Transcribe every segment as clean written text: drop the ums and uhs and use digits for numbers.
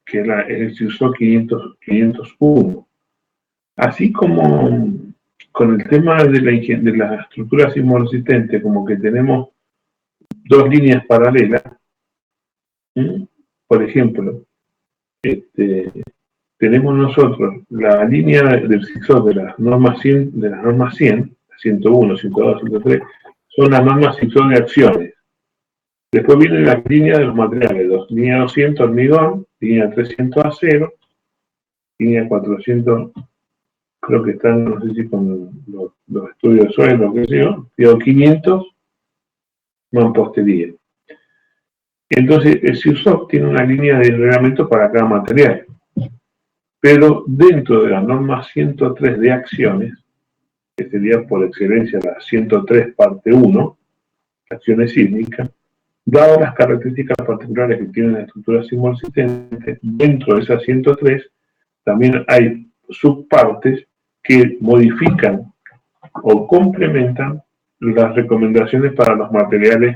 que se usó 501. Así como con el tema de la estructura sismoresistente, como que tenemos dos líneas paralelas. Por ejemplo, tenemos nosotros la línea del CISO de las normas 100, 101, 102, 103, son las normas CISO de acciones. Después viene la línea de los materiales, línea 200 hormigón, línea 300 acero, línea 400, creo que están, no sé si con los estudios de suelo, qué sé yo, 500 mampostería. Entonces, el CIUSOC tiene una línea de reglamento para cada material. Pero dentro de la norma 103 de acciones, que sería por excelencia la 103 parte 1, acciones sísmicas, dadas las características particulares que tiene la estructura sismoresistente, dentro de esa 103 también hay subpartes que modifican o complementan las recomendaciones para los materiales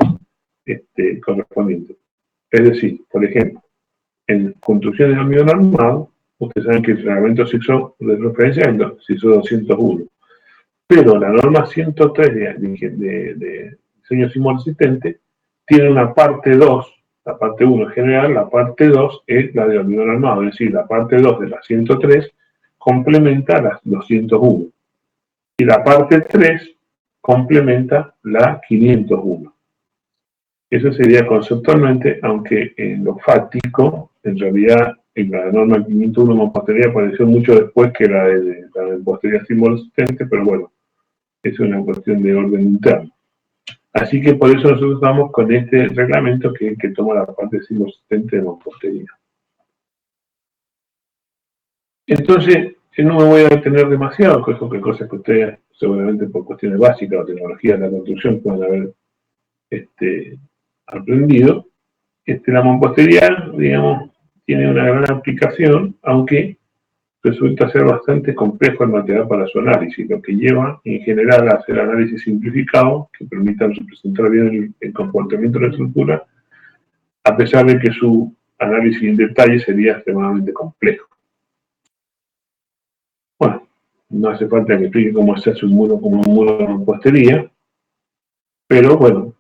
correspondientes. Es decir, por ejemplo, en construcciones de hormigón armado, ustedes saben que el reglamento CISO de referencia es el CISO 201. Pero la norma 103 de diseño sismoresistente tiene una parte 2, la parte 1 es general, la parte 2 es la de hormigón armado, es decir, la parte 2 de la 103 complementa la 201. Y la parte 3 complementa la 501. Eso sería conceptualmente, aunque en lo fáctico, en realidad, en la norma 501 mampostería apareció mucho después que la de la mampostería sismoresistente, pero bueno, es una cuestión de orden interno. Así que por eso nosotros estamos con este reglamento que toma la parte sismoresistente de mampostería. Entonces, no me voy a detener demasiado, cosas que ustedes seguramente por cuestiones básicas o tecnologías de la construcción pueden haber aprendido. La mampostería, digamos, tiene una gran aplicación, aunque resulta ser bastante complejo el material para su análisis, lo que lleva en general a hacer análisis simplificados que permitan representar bien el comportamiento de la estructura, a pesar de que su análisis en detalle sería extremadamente complejo. Bueno, no hace falta que explique cómo se hace un muro como un muro de mampostería, pero bueno,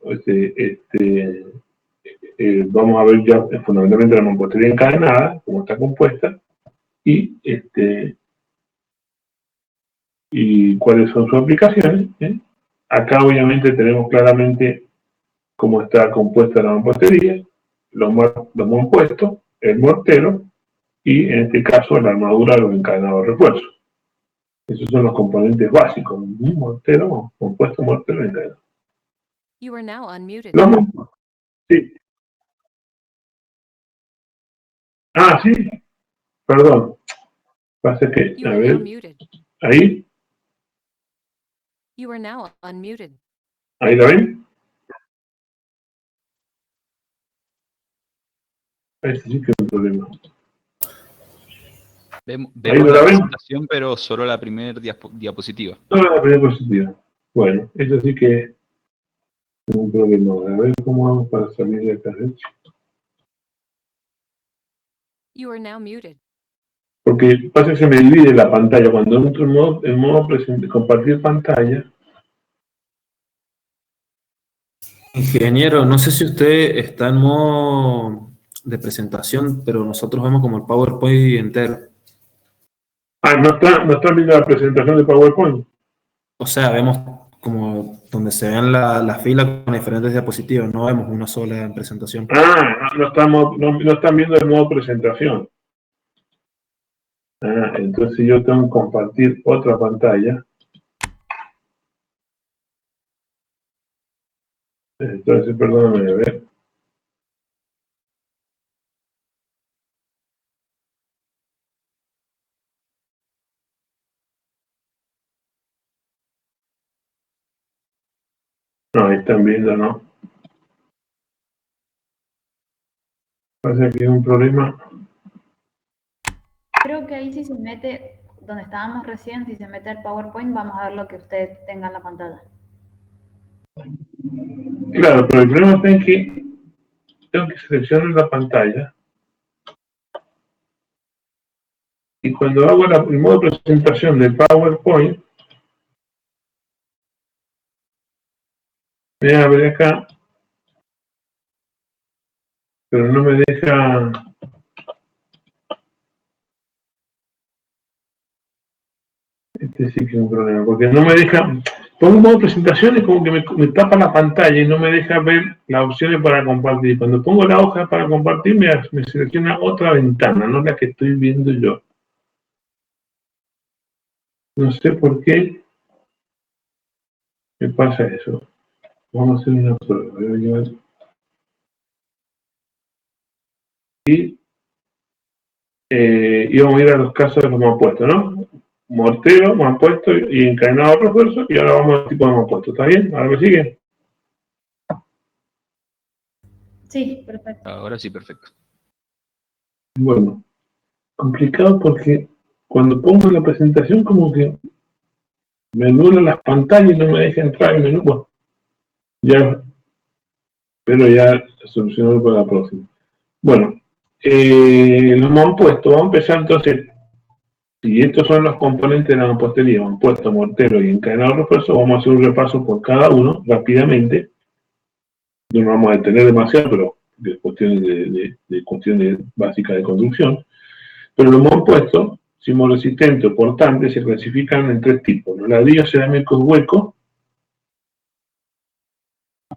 vamos a ver ya fundamentalmente la mampostería encadenada, cómo está compuesta, y cuáles son sus aplicaciones. Acá obviamente tenemos claramente cómo está compuesta la mampostería, los mampuestos, el mortero y en este caso la armadura de los encadenados de refuerzo. Esos son los componentes básicos, un mortero, compuesto, mortero y encadenado. You are now unmuted. Sí. Ah, sí, perdón. Pasa que, a ver, ahí. You are now unmuted. ¿Ahí la ven? Ahí sí que es un problema. Vemos la presentación, pero solo la primera diapositiva. Solo la primera diapositiva. Bueno, eso sí que es un problema. A ver cómo vamos para salir de acá. You are now muted. Porque pasa que se me divide la pantalla. Cuando entro en modo compartir pantalla. Ingeniero, no sé si usted está en modo de presentación, pero nosotros vemos como el PowerPoint entero. Ah, ¿no están viendo la presentación de PowerPoint? O sea, vemos como donde se ven la fila con diferentes diapositivas, no vemos una sola presentación. Ah, no están viendo el modo presentación. Ah, entonces yo tengo que compartir otra pantalla. Entonces, perdóname, a ver. No, ahí están viendo, ¿no? Pasa que hay un problema. Creo que ahí si se mete, donde estábamos recién, si se mete el PowerPoint, vamos a ver lo que usted tenga en la pantalla. Claro, pero el problema está en que tengo que seleccionar la pantalla. y cuando hago el modo presentación de PowerPoint, me abre acá, pero no me deja. Este sí que es un problema, porque no me deja. Pongo modo presentación y como que me tapa la pantalla y no me deja ver las opciones para compartir. Cuando pongo la hoja para compartir, me selecciona otra ventana, no la que estoy viendo yo. No sé por qué me pasa eso. Vamos a hacer una prueba. Voy a llevar. Y vamos a ir a los casos de los mampuestos, ¿no? Mortero, mampuesto y encadenado refuerzo, y ahora vamos al tipo de mampuesto. ¿Está bien? ¿Ahora me sigue? Sí, perfecto. Ahora sí, perfecto. Bueno, complicado porque cuando pongo la presentación como que me nubla las pantallas y no me deja entrar en el menú. Bueno, ya, pero ya solucionado para la próxima. Bueno, los mampuestos, vamos a empezar entonces. Si estos son los componentes de la mampostería, mampuesto, mortero y encadenado refuerzo, vamos a hacer un repaso por cada uno rápidamente. No nos vamos a detener demasiado, pero de cuestiones básicas de construcción. Pero los mampuestos, sismoresistentes o portantes, se clasifican en tres tipos: los ladrillos cerámicos huecos,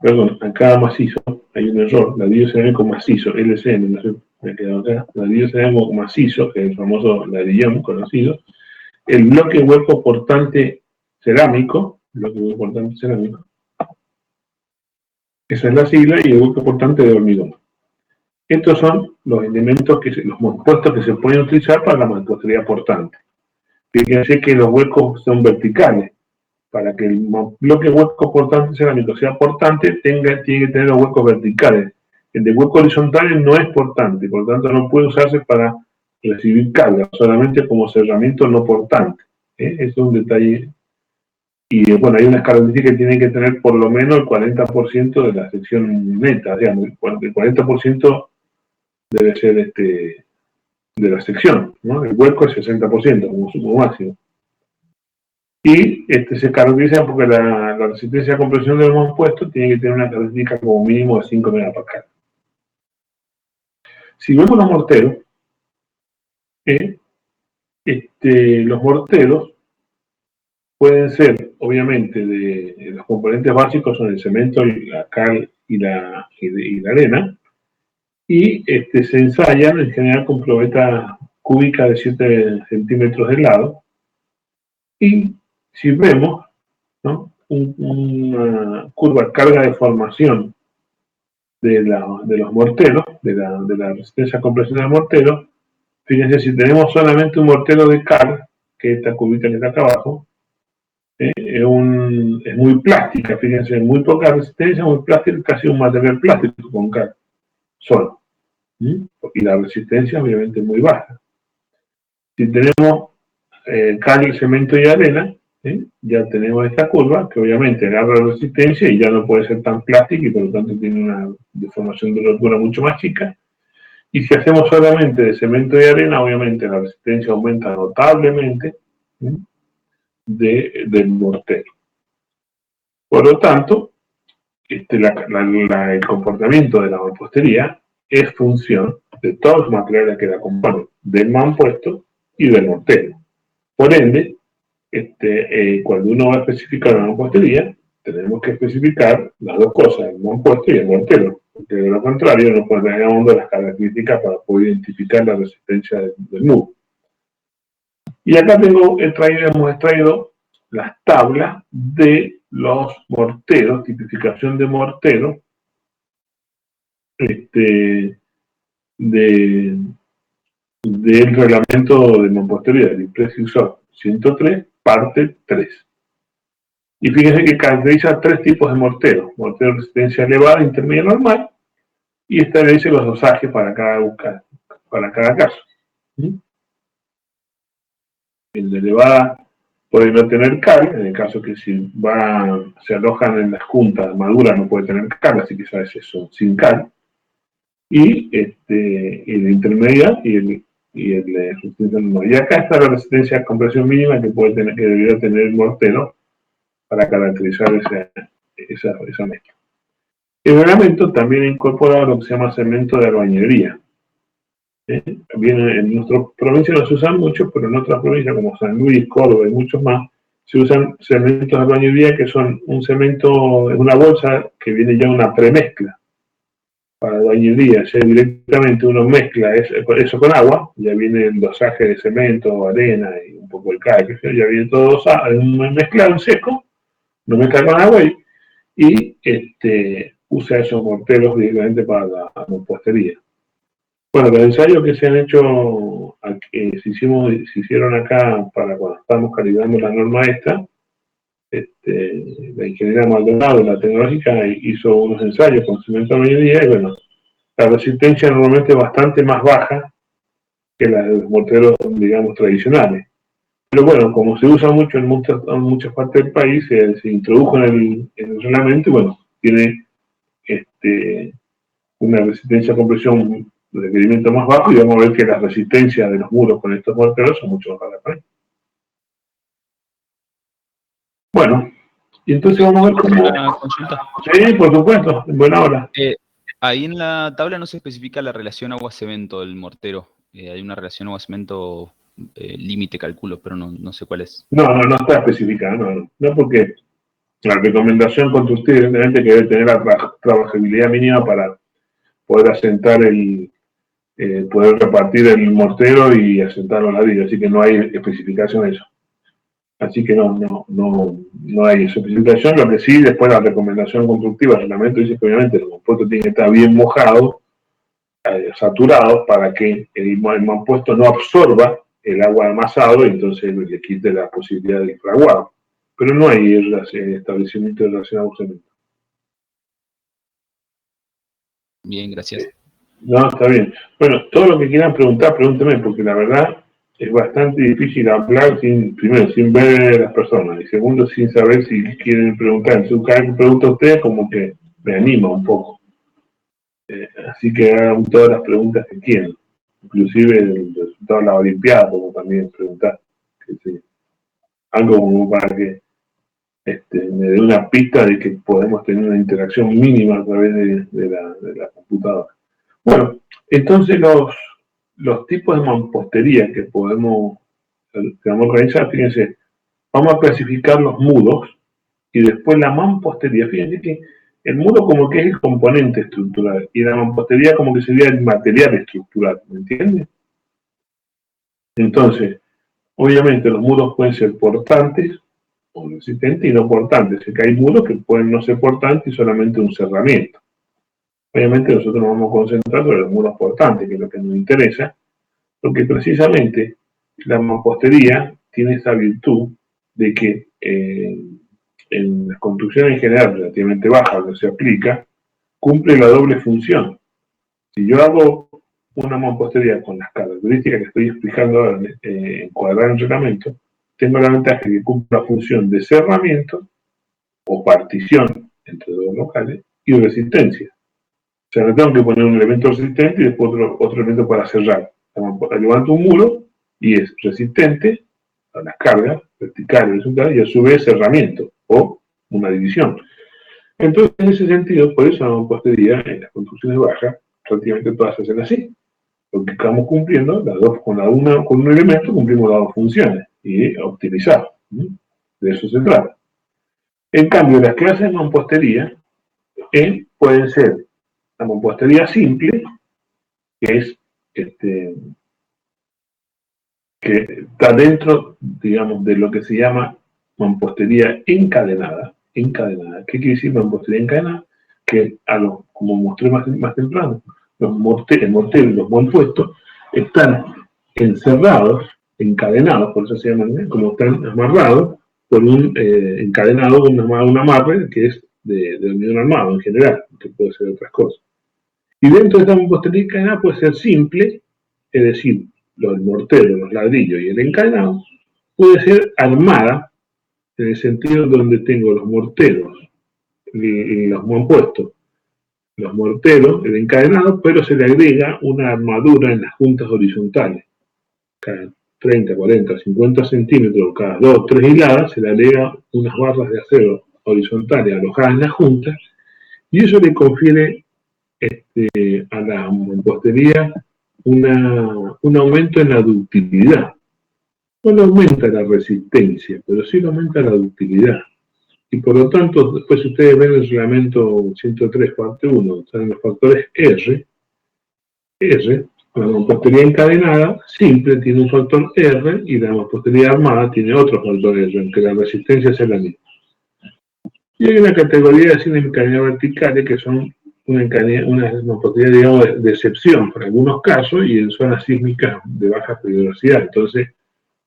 perdón, acá macizo, hay un error, ladrillo cerámico macizo, LCM, no sé, me ha quedado acá, ladrillo cerámico macizo, que es el famoso ladrillón conocido, el bloque hueco portante cerámico, esa es la sigla, y el hueco portante de hormigón. Estos son los elementos, los compuestos que se pueden utilizar para la mampostería portante. Fíjense que los huecos son verticales. Para que el bloque hueco portante cerámico sea portante, tiene que tener los huecos verticales. El de huecos horizontales no es portante, por lo tanto no puede usarse para recibir carga, solamente como cerramiento no portante. Ese es un detalle. Y bueno, hay unas características que tienen que tener por lo menos el 40% de la sección neta, digamos, el 40% debe ser de la sección, ¿no? El hueco es 60% como máximo. Y se caracteriza porque la resistencia a compresión de los mampuestos tiene que tener una característica como mínimo de 5 megapascal. Si vemos los morteros, los morteros pueden ser, obviamente, los componentes básicos son el cemento, la cal y la arena, y se ensayan en general con probeta cúbica de 7 centímetros de lado. Y si vemos, ¿no?, una curva carga de formación de los morteros, de la resistencia a compresión del mortero, fíjense, si tenemos solamente un mortero de cal, que esta curvita que está acá abajo, es muy plástica, fíjense, muy poca resistencia, muy plástica, casi un material plástico con cal, solo. Y la resistencia obviamente es muy baja. Si tenemos cal, cemento y arena, ya tenemos esta curva que obviamente agarra resistencia y ya no puede ser tan plástica y por lo tanto tiene una deformación de rotura mucho más chica. Y si hacemos solamente de cemento y arena, obviamente la resistencia aumenta notablemente del mortero. Por lo tanto, el comportamiento de la mampostería es función de todos los materiales que la componen, del mampuesto y del mortero. Por ende, cuando uno va a especificar una mampostería, tenemos que especificar las dos cosas, el mampuesto y el mortero, porque de lo contrario no podemos las características para poder identificar la resistencia del muro. Y acá hemos extraído las tablas de los morteros, tipificación de mortero, del reglamento de mampostería del IPRES-ISO 103, parte 3. Y fíjense que caracteriza tres tipos de mortero: mortero de resistencia elevada, intermedia y normal, y establece los dosajes para cada caso. El de elevada puede no tener cal, en el caso que si se alojan en las juntas maduras no puede tener cal, así que sabes eso, sin cal. Y el intermedia y el y el de resistencia normal. Y acá está la resistencia a compresión mínima que puede tener, que debería tener el mortero para caracterizar esa mezcla. El reglamento también incorpora lo que se llama cemento de albañilería. Bien, en nuestra provincia no se usan mucho, pero en otras provincias como San Luis, Córdoba y muchos más, se usan cementos de albañilería que son un cemento en una bolsa que viene ya una premezcla para albañilería. O sea, directamente uno mezcla eso con agua, ya viene el dosaje de cemento, arena y un poco de cal, ya viene todo mezclado en seco, lo mezcla con agua y usa esos morteros directamente para la mampostería. Bueno, los ensayos que se han hecho, se hicieron acá para cuando estamos calibrando la norma esta, la ingeniera Maldonado, la tecnológica, hizo unos ensayos con cemento de albañilería y bueno, la resistencia normalmente es bastante más baja que la de los morteros, digamos, tradicionales. Pero bueno, como se usa mucho en muchas partes del país, se introdujo en el reglamento y bueno, tiene una resistencia a compresión de requerimiento más bajo y vamos a ver que las resistencias de los muros con estos morteros son mucho más bajas. Bueno, y entonces vamos a ver cómo... Una consulta. Sí, por supuesto, en buena hora. Ahí en la tabla no se especifica la relación agua-cemento del mortero. Hay una relación agua-cemento límite, calculo, pero no sé cuál es. No está especificada, no, porque la recomendación constructiva evidentemente que debe tener la trabajabilidad mínima para poder asentar poder repartir el mortero y asentar los ladrillos, así que no hay especificación de eso. Así que no hay especificación, lo que sí, después la recomendación constructiva, el reglamento dice que obviamente el mampuesto tiene que estar bien mojado, saturado, para que el mampuesto no absorba el agua amasado y entonces le quite la posibilidad de fraguado. Pero no hay establecimiento de relación a cemento. Bien, gracias. No, está bien. Bueno, todo lo que quieran preguntar, pregúntenme, porque la verdad es bastante difícil hablar primero, sin ver a las personas, y segundo, sin saber si quieren preguntar. Entonces, cada vez que pregunta a ustedes, como que me anima un poco. Así que hagan todas las preguntas que quieran, inclusive el resultado de la Olimpiada, como también preguntar. Algo como para que me dé una pista de que podemos tener una interacción mínima a través de la computadora. Bueno, entonces los tipos de mampostería que podemos organizar, fíjense, vamos a clasificar los muros y después la mampostería. Fíjense que el muro como que es el componente estructural y la mampostería como que sería el material estructural, ¿me entienden? Entonces, obviamente los muros pueden ser portantes o resistentes y no portantes. Es que hay muros que pueden no ser portantes y solamente un cerramiento. Obviamente nosotros nos vamos a concentrar sobre los muros portantes, que es lo que nos interesa, porque precisamente la mampostería tiene esa virtud de que en las construcciones en general relativamente bajas, donde se aplica, cumple la doble función. Si yo hago una mampostería con las características que estoy explicando ahora en cuadrar el reglamento, tengo la ventaja de que cumple la función de cerramiento o partición entre dos locales y resistencia. O sea, no tengo que poner un elemento resistente y después otro elemento para cerrar. Levanto un muro y es resistente a las cargas verticales y horizontales y a su vez cerramiento o una división. Entonces, en ese sentido, por eso la mampostería en las construcciones bajas, prácticamente todas se hacen así. Porque estamos cumpliendo las dos, con un elemento cumplimos las dos funciones y optimizar. De eso se trata. En cambio, las clases de mampostería pueden ser la mampostería simple, que es que está dentro, digamos, de lo que se llama mampostería encadenada. ¿Qué quiere decir mampostería encadenada? Que como mostré más temprano, el mortero y los mampuestos están encerrados, encadenados, por eso se llaman, como están amarrados, por encadenado con un amarre que es de hormigón armado en general, que puede ser otras cosas. Y dentro de esta mampostería encadenada puede ser simple, es decir, el mortero, los ladrillos y el encadenado, puede ser armada, en el sentido donde tengo los morteros y los mampuestos, los morteros, el encadenado, pero se le agrega una armadura en las juntas horizontales. cada 30, 40, 50 centímetros, cada 2 o 3 hiladas, se le agrega unas barras de acero horizontales alojadas en la junta, y eso le confiere a la mampostería un aumento en la ductilidad. No le aumenta la resistencia, pero sí le aumenta la ductilidad. Y por lo tanto, después ustedes ven el reglamento 103, parte 1, están los factores R, la mampostería encadenada simple tiene un factor R y la mampostería armada tiene otro factor R, aunque la resistencia sea la misma. Y hay una categoría de cines encadenados verticales que son una mampostería, digamos, de excepción para algunos casos y en zonas sísmicas de baja peligrosidad. Entonces,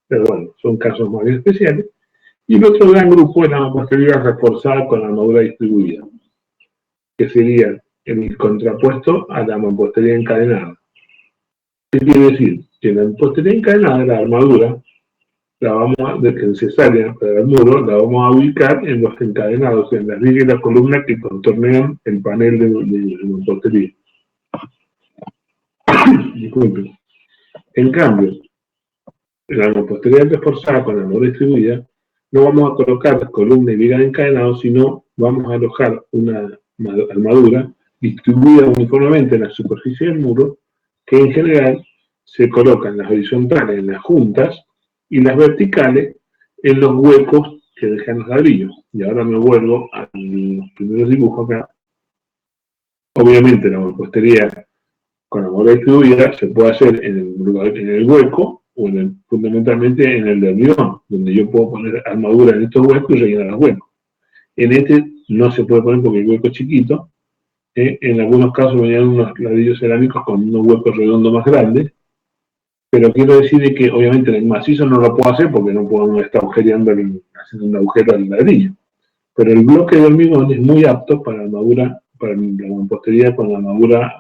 pero bueno, son casos más especiales. Y el otro gran grupo es la mampostería reforzada con armadura distribuida, que sería el contrapuesto a la mampostería encadenada. ¿Qué quiere decir? Que la mampostería encadenada, la armadura, la vamos a, necesaria para el muro, la vamos a ubicar en los encadenados, en las vigas y las columnas que contornean el panel de mampostería. Disculpen. En cambio, en la mampostería reforzada con armadura distribuida, no vamos a colocar columna y viga de encadenado, sino vamos a alojar una armadura distribuida uniformemente en la superficie del muro, que en general se colocan las horizontales en las juntas y las verticales en los huecos que dejan los ladrillos. Y ahora me vuelvo a los primeros dibujos acá. Obviamente la mampostería con armadura distribuida se puede hacer en el hueco o fundamentalmente en el de hormigón, donde yo puedo poner armadura en estos huecos y rellenar los huecos. En este no se puede poner porque el hueco es chiquito. En algunos casos venían unos ladrillos cerámicos con unos huecos redondos más grandes, pero quiero decir que obviamente en el macizo no lo puedo hacer porque no puedo estar agujereando, haciendo un agujero al ladrillo. Pero el bloque de hormigón es muy apto para armadura, para la mampostería con la armadura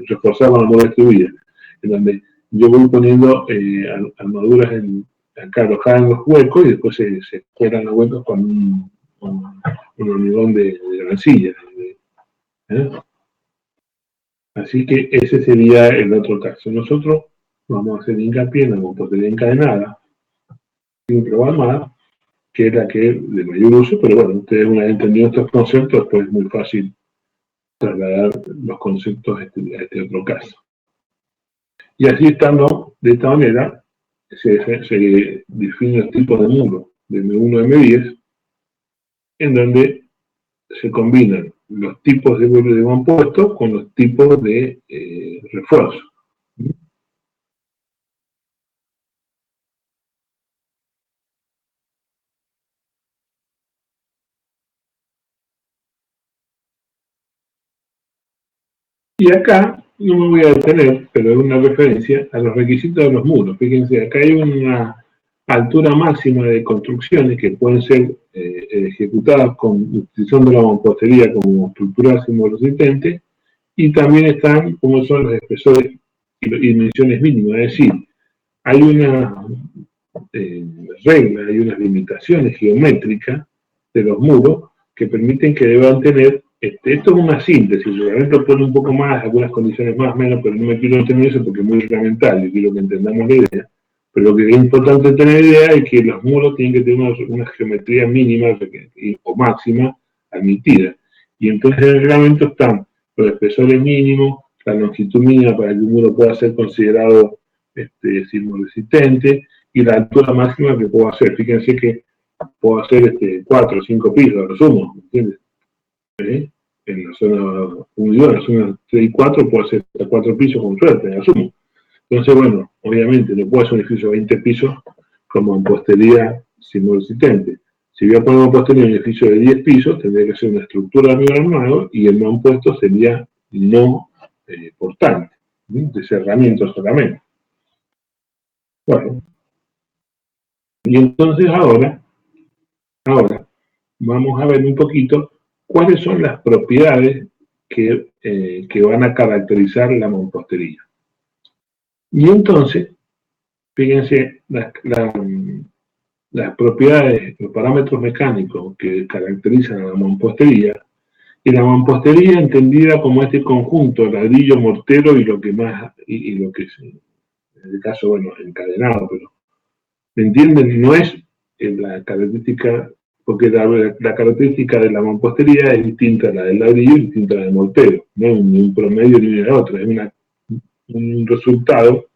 reforzada con la armadura distribuida, en donde yo voy poniendo armaduras acá alojadas en los huecos y después se cuelan los huecos con un hormigón de arcilla. Así que ese sería el otro caso. Nosotros vamos a hacer hincapié en la mampostería encadenada, simple o armada, que es la que es de mayor uso, pero bueno, ustedes una vez entendido estos conceptos, pues es muy fácil trasladar los conceptos a este otro caso. Y así estando, de esta manera, se definen los tipos de muros de M1 a M10, en donde se combinan los tipos de compuesto con los tipos de refuerzo. Y acá no me voy a detener, pero es una referencia a los requisitos de los muros. Fíjense, acá hay una altura máxima de construcciones que pueden ser ejecutadas utilizando la mampostería como estructura resistente, y también están como son los espesores y dimensiones mínimas. Es decir, hay una regla, hay unas limitaciones geométricas de los muros que permiten que deban tener. Esto es una síntesis, realmente pone un poco más, algunas condiciones más, menos, pero no me quiero detener eso porque es muy reglamentario, quiero que entendamos la idea. Pero lo que es importante tener idea es que los muros tienen que tener una geometría mínima o máxima admitida. Y entonces en el reglamento están los espesores mínimos, la longitud mínima para que un muro pueda ser considerado sismoresistente y la altura máxima que puedo hacer. Fíjense que puedo hacer 4 o 5 pisos, a lo sumo, ¿entiendes? En la zona 1 y 2, en la zona 3 y 4 puedo hacer hasta 4 pisos con suerte, asumo. Entonces, bueno, obviamente no puedo hacer un edificio de 20 pisos como mampostería sismoresistente. Si voy a poner mampostería en un edificio de 10 pisos, tendría que ser una estructura de hormigón armado y el mampuesto sería no portante, de cerramiento solamente. Bueno, y entonces ahora vamos a ver un poquito cuáles son las propiedades que van a caracterizar la mampostería. Y entonces, fíjense las propiedades, los parámetros mecánicos que caracterizan a la mampostería, y la mampostería entendida como este conjunto ladrillo, mortero y lo que más, y lo que en el caso, bueno, encadenado, pero ¿me entienden? No es la característica, porque la característica de la mampostería es distinta a la del ladrillo y distinta a la del mortero, no es ni un promedio ni la otra, es un resultado,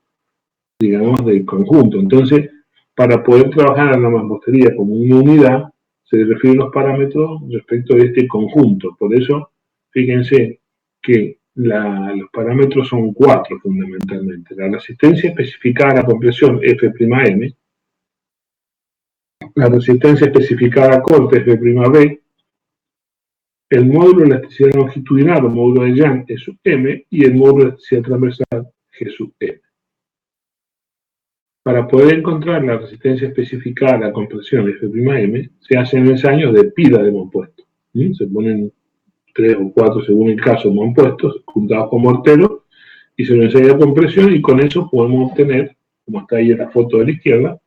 digamos, del conjunto. Entonces, para poder trabajar en la mampostería como una unidad, se refieren los parámetros respecto de este conjunto. Por eso, fíjense que los parámetros son 4 fundamentalmente. La resistencia especificada a la compresión F'M, la resistencia especificada a corte F'B, el módulo de elasticidad longitudinal o módulo de Young E sub M y el módulo de elasticidad transversal G sub M. Para poder encontrar la resistencia especificada a la compresión F'M, se hacen ensayos de pila de mompuestos. Se ponen 3 o 4, según el caso, mompuestos juntados con mortero y se lo ensaya de compresión y con eso podemos obtener, como está ahí en la foto de la izquierda,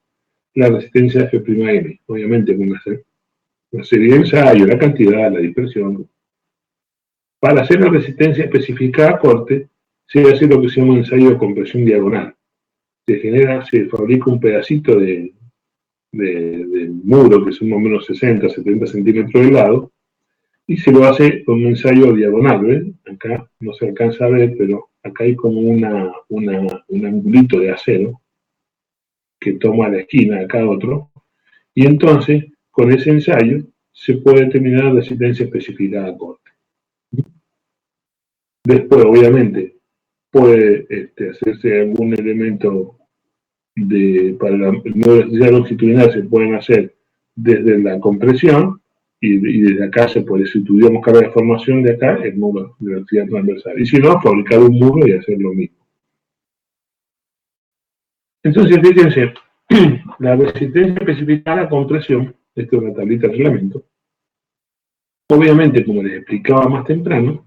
la resistencia de F'M. Obviamente con una serie de ensayos, la cantidad, la dispersión. Para hacer la resistencia especificada a corte, se hace lo que se llama un ensayo de compresión diagonal. Se fabrica un pedacito de muro que son más o menos 60, 70 centímetros de lado y se lo hace con un ensayo diagonal, ¿ven? Acá no se alcanza a ver, pero acá hay como un angulito de acero que toma la esquina de cada otro y entonces con ese ensayo se puede determinar la resistencia especificada a corte. Después, obviamente, puede hacerse algún elemento para el modo de elasticidad longitudinal se pueden hacer desde la compresión y desde acá se puede, si tuviéramos carga de formación de acá, el modo de elasticidad transversal. Y si no, fabricar un muro y hacer lo mismo. Entonces, fíjense, la resistencia especificada a la compresión, esto es una tablita de reglamento, obviamente, como les explicaba más temprano,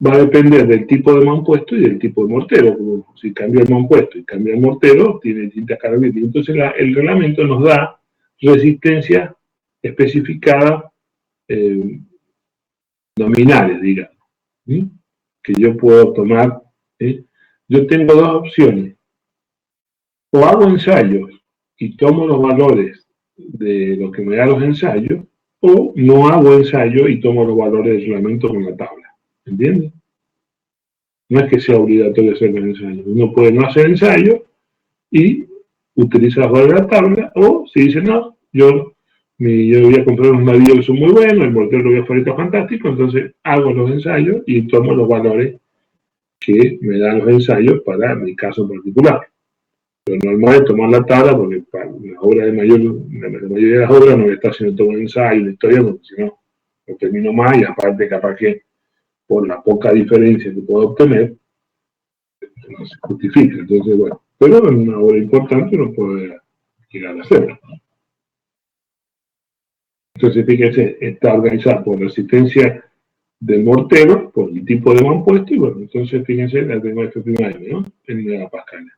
va a depender del tipo de mampuesto y del tipo de mortero. Si cambia el mampuesto y cambia el mortero, tiene distintas características. Entonces el reglamento nos da resistencia especificada nominales, digamos, ¿sí? Que yo puedo tomar. ¿Sí? Yo tengo dos opciones. O hago ensayos y tomo los valores de lo que me da los ensayos, o no hago ensayo y tomo los valores del reglamento con la tabla. ¿Entiendes? No es que sea obligatorio hacer los ensayos. Uno puede no hacer ensayo y utiliza los valores de la tabla, o si dice no, yo voy a comprar unos ladrillos que son muy buenos, el mortero lo voy a fabricar fantástico, entonces hago los ensayos y tomo los valores que me dan los ensayos para mi caso particular. Lo normal es tomar la tabla porque para la mayoría de las obras no voy a estar haciendo todo un ensayo, una historia, porque si no, lo termino más y aparte capaz que por la poca diferencia que puedo obtener, no se justifica. Entonces, bueno, pero en una obra importante uno puede llegar a hacerlo. Entonces, fíjense, está organizada por resistencia del mortero, por el tipo de mampuesto, y bueno, entonces fíjense, la tengo F'M, ¿no? En megapascales.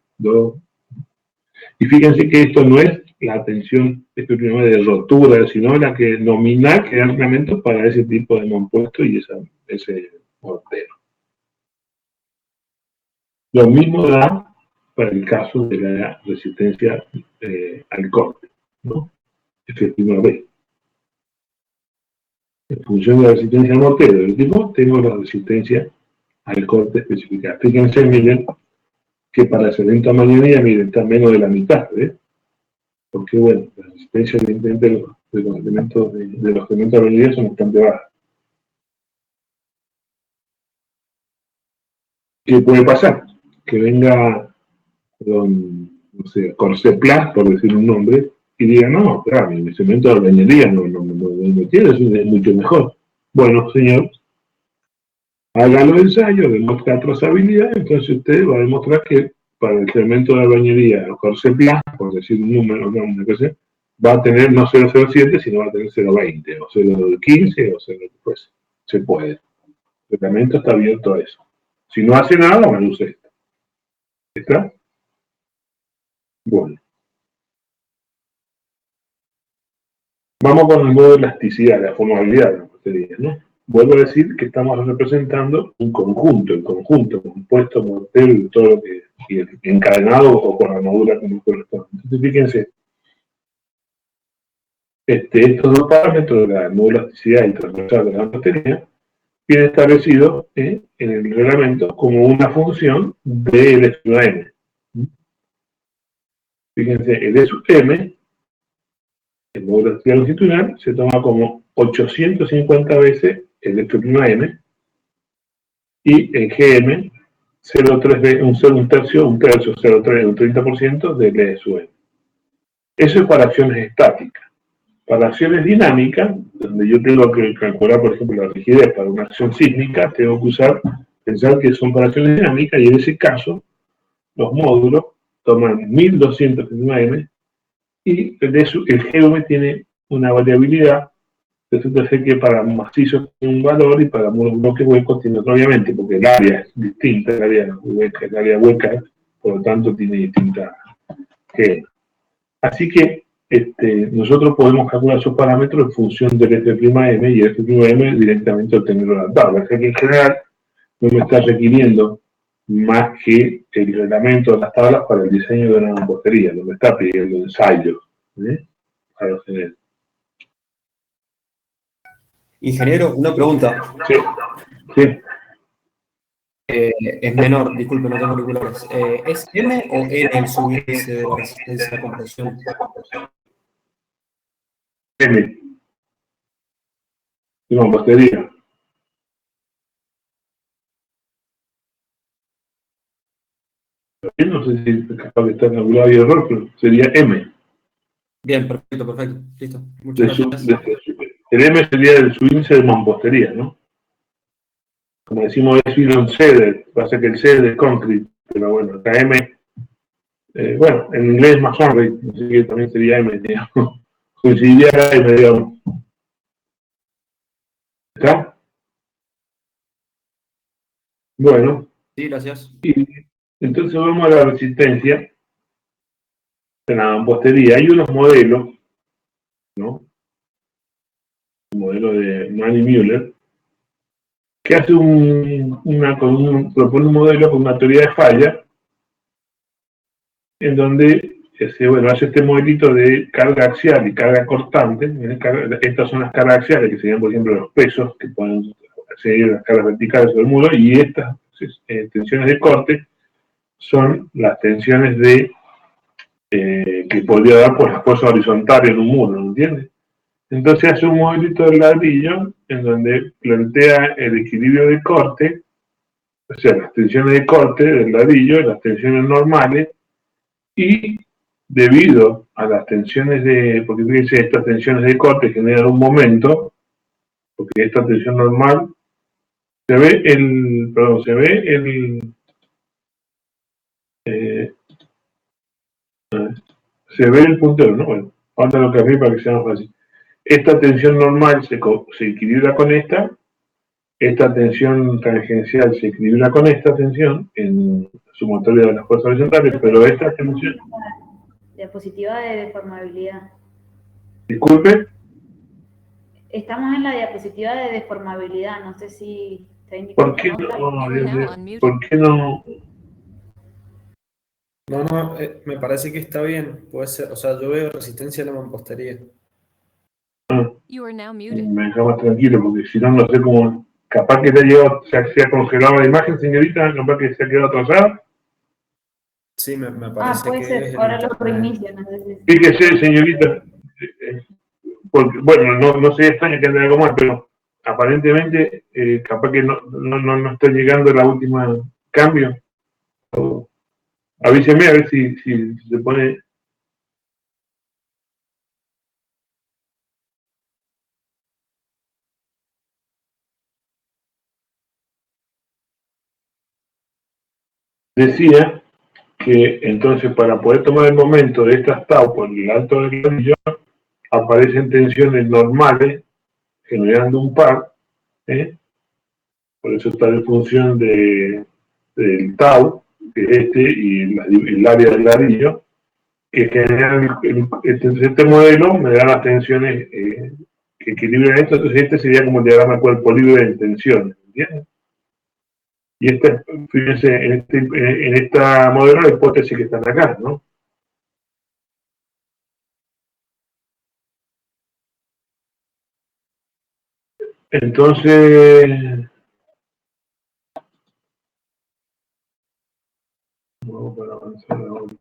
Y fíjense que esto no es la tensión F'M de rotura, sino la que nominal que da reglamento para ese tipo de mampuesto y ese mortero. Lo mismo da para el caso de la resistencia al corte, ¿no? F'B. En función de la resistencia al mortero del tipo, tengo la resistencia al corte especificada. Fíjense, miren, que para el cemento a mañanilla, miren, está menos de la mitad, ¿ves? Porque, bueno, la resistencia de los elementos de los cementos a mañanilla son bastante bajas. ¿Qué puede pasar? Que venga no sé, Corceplas, por decir un nombre, y diga, no, claro, mi cemento de albañilería no tiene, es mucho mejor. Bueno, señor, haga los ensayos, demuestra trazabilidad, entonces usted va a demostrar que para el cemento de albañilería, Corceplas, por decir un número, no, una cosa, va a tener no 0,07, sino va a tener 0,20, o 0,15, o 0, pues, se puede. El reglamento está abierto a eso. Si no hace nada, me use esto. ¿Está? Bueno. Vamos con el modo de elasticidad, la formabilidad de la batería, ¿no? vuelvo a decir que estamos representando un conjunto, el conjunto compuesto, mortero y todo lo que y el encadenado o con armadura como corresponde. Entonces, fíjense, estos dos parámetros, la elasticidad y transversal de la batería, viene establecido en el reglamento como una función del E sub m. Fíjense, el E sub m, el módulo de elasticidad longitudinal, se toma como 850 veces el E sub m y el GM 0,3, un tercio, 0,3, un 30% del E sub m. Eso es para acciones estáticas. Para acciones dinámicas, donde yo tengo que calcular, por ejemplo, la rigidez para una acción sísmica, tengo que pensar que son para acciones dinámicas, y en ese caso, los módulos toman 1200 m y el GM tiene una variabilidad. Resulta ser que para macizos tiene un valor y para bloques huecos tiene otro, obviamente, porque el área es distinta, el área hueca, por lo tanto tiene distinta GM. Así que nosotros podemos calcular esos parámetros en función del F'(m) y el F'(m) directamente obtenerlo en la tabla. O sea que en general no me está requiriendo más que el reglamento de las tablas para el diseño de una mampostería, no me está pidiendo ensayos para obtener. Ingeniero, una pregunta. Sí, sí. Es menor, disculpe, no tengo auriculares. ¿Es M o N el subíndice de la resistencia a compresión? M. De mampostería. No sé si capaz que está en algún lado y error, pero sería M. Bien, perfecto. Listo. Muchas gracias. El M sería el subíndice de mampostería, ¿no? Como decimos, es Iron Cedar, pasa que el Cedar es concrete, pero bueno, acá M, bueno, en inglés es masonry, así que también sería M, digamos. Coincidiría acá M, digamos. ¿Está? Bueno. Sí, gracias. Y entonces vamos a la resistencia de la mampostería. Hay unos modelos, ¿no? El modelo de Manny Müller, que hace propone un modelo con una teoría de falla, en donde hace este modelito de carga axial y carga cortante. Estas son las cargas axiales, que serían, por ejemplo, los pesos que pueden seguir las cargas verticales sobre el muro, y estas tensiones de corte son las tensiones que podría dar por las fuerzas horizontales en un muro, ¿no entiendes? Entonces hace un modelito del ladrillo en donde plantea el equilibrio de corte, o sea, las tensiones de corte del ladrillo, las tensiones normales, y debido a las tensiones porque fíjense, estas tensiones de corte generan un momento, porque esta tensión normal, se ve el puntero, ¿no? Bueno, ahora lo que arriba para que sea más fácil. Esta tensión normal se equilibra con esta tensión tangencial se equilibra con esta tensión en sumatoria de las fuerzas horizontales, pero esta tensión... Diapositiva de deformabilidad. Disculpe. Estamos en la diapositiva de deformabilidad, no sé si está indicando. ¿Por qué no? ¿Por qué no? No, me parece que está bien. Puede ser, o sea, yo veo resistencia a la mampostería. You are now muted. Me deja más tranquilo, porque si no, no sé cómo... Capaz que se ha congelado la imagen, señorita, capaz que se ha quedado atrasada. Sí, me parece puede que ser, es ahora lo reinicio, no sé si... Fíjese, señorita, porque, bueno, no sé extraño que ande algo mal, pero aparentemente capaz que no está llegando la última cambio. Avíseme a ver si se pone... Decía que entonces para poder tomar el momento de estas tau por el alto del ladrillo, aparecen tensiones normales generando un par, por eso está en función del tau, que es y el área del ladrillo, que generan este modelo me da las tensiones que que equilibran esto, entonces este sería como el diagrama cuerpo libre en tensiones, ¿entienden? Y fíjense, en esta modelo la hipótesis que están acá, ¿no? Entonces, vamos para avanzar ahora.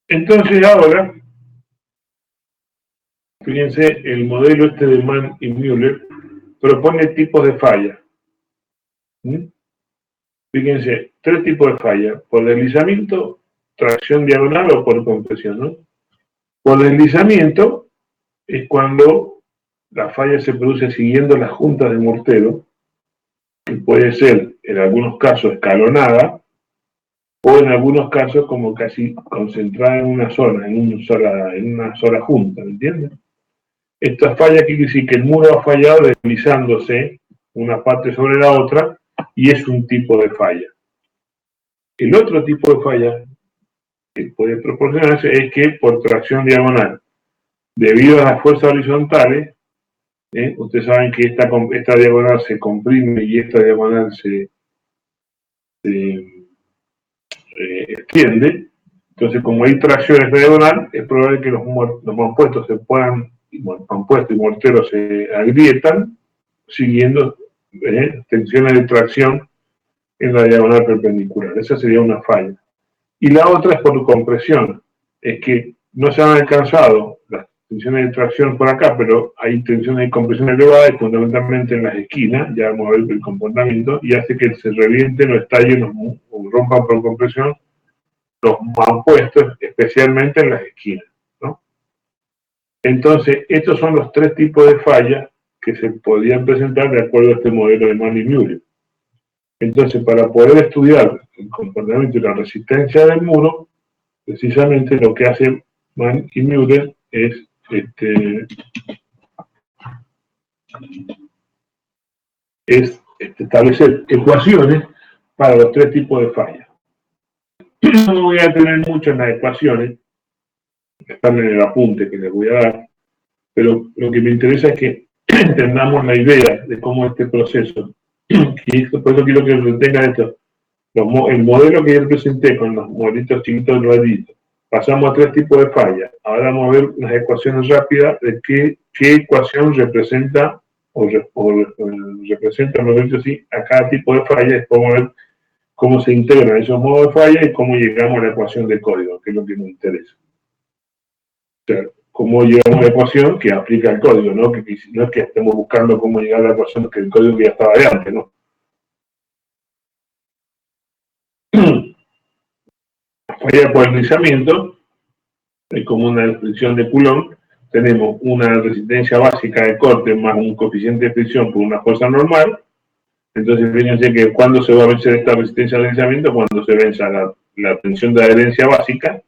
Entonces ahora, fíjense, el modelo este de Mann y Müller propone tipos de falla. Fíjense, 3 tipos de falla: por deslizamiento, tracción diagonal o por compresión, ¿no? Por deslizamiento es cuando la falla se produce siguiendo las juntas de mortero, que puede ser en algunos casos escalonada, o en algunos casos como casi concentrada en una sola, en una sola junta, ¿me entienden? Esta falla quiere decir que el muro ha fallado deslizándose una parte sobre la otra, y es un tipo de falla. El otro tipo de falla que puede proporcionarse es que por tracción diagonal, debido a las fuerzas horizontales, ustedes saben que esta diagonal se comprime y esta diagonal se extiende. Entonces, como hay tracción en diagonal, es probable que los mampuestos mampuesto y mortero se agrietan siguiendo tensiones de tracción en la diagonal perpendicular. Esa sería una falla. Y la otra es por compresión. Es que no se han alcanzado las tensiones de tracción por acá, pero hay tensiones de compresión elevadas, fundamentalmente en las esquinas, ya vamos a ver el comportamiento, y hace que se revienten o estallen o rompan por compresión los mampuestos, especialmente en las esquinas, ¿no? Entonces, estos son los 3 tipos de fallas que se podían presentar de acuerdo a este modelo de Mann y Müller. Entonces, para poder estudiar el comportamiento y la resistencia del muro, precisamente lo que hacen Mann y Müller es establecer ecuaciones para los 3 tipos de fallas. No me voy a detener mucho en las ecuaciones, que están en el apunte que les voy a dar, pero lo que me interesa es que entendamos la idea de cómo este proceso, y por eso quiero que retengan esto, el modelo que yo presenté con los modelitos chiquitos rueditos, pasamos a 3 tipos de fallas. Ahora vamos a ver unas ecuaciones rápidas de qué ecuación representa representa, mejor dicho, sí, a cada tipo de falla. Después vamos a ver cómo se integran esos modos de falla y cómo llegamos a la ecuación de código, que es lo que nos interesa. O sea, cómo llegamos a la ecuación que aplica el código, ¿no? Que no es que estemos buscando cómo llegar a la ecuación que el código que ya estaba de antes, ¿no? Falla por deslizamiento, es como una fricción de Coulomb. Tenemos una resistencia básica de corte más un coeficiente de fricción por una fuerza normal. Entonces, fíjense que cuando se va a vencer esta resistencia de deslizamiento, cuando se venza la tensión de adherencia básica,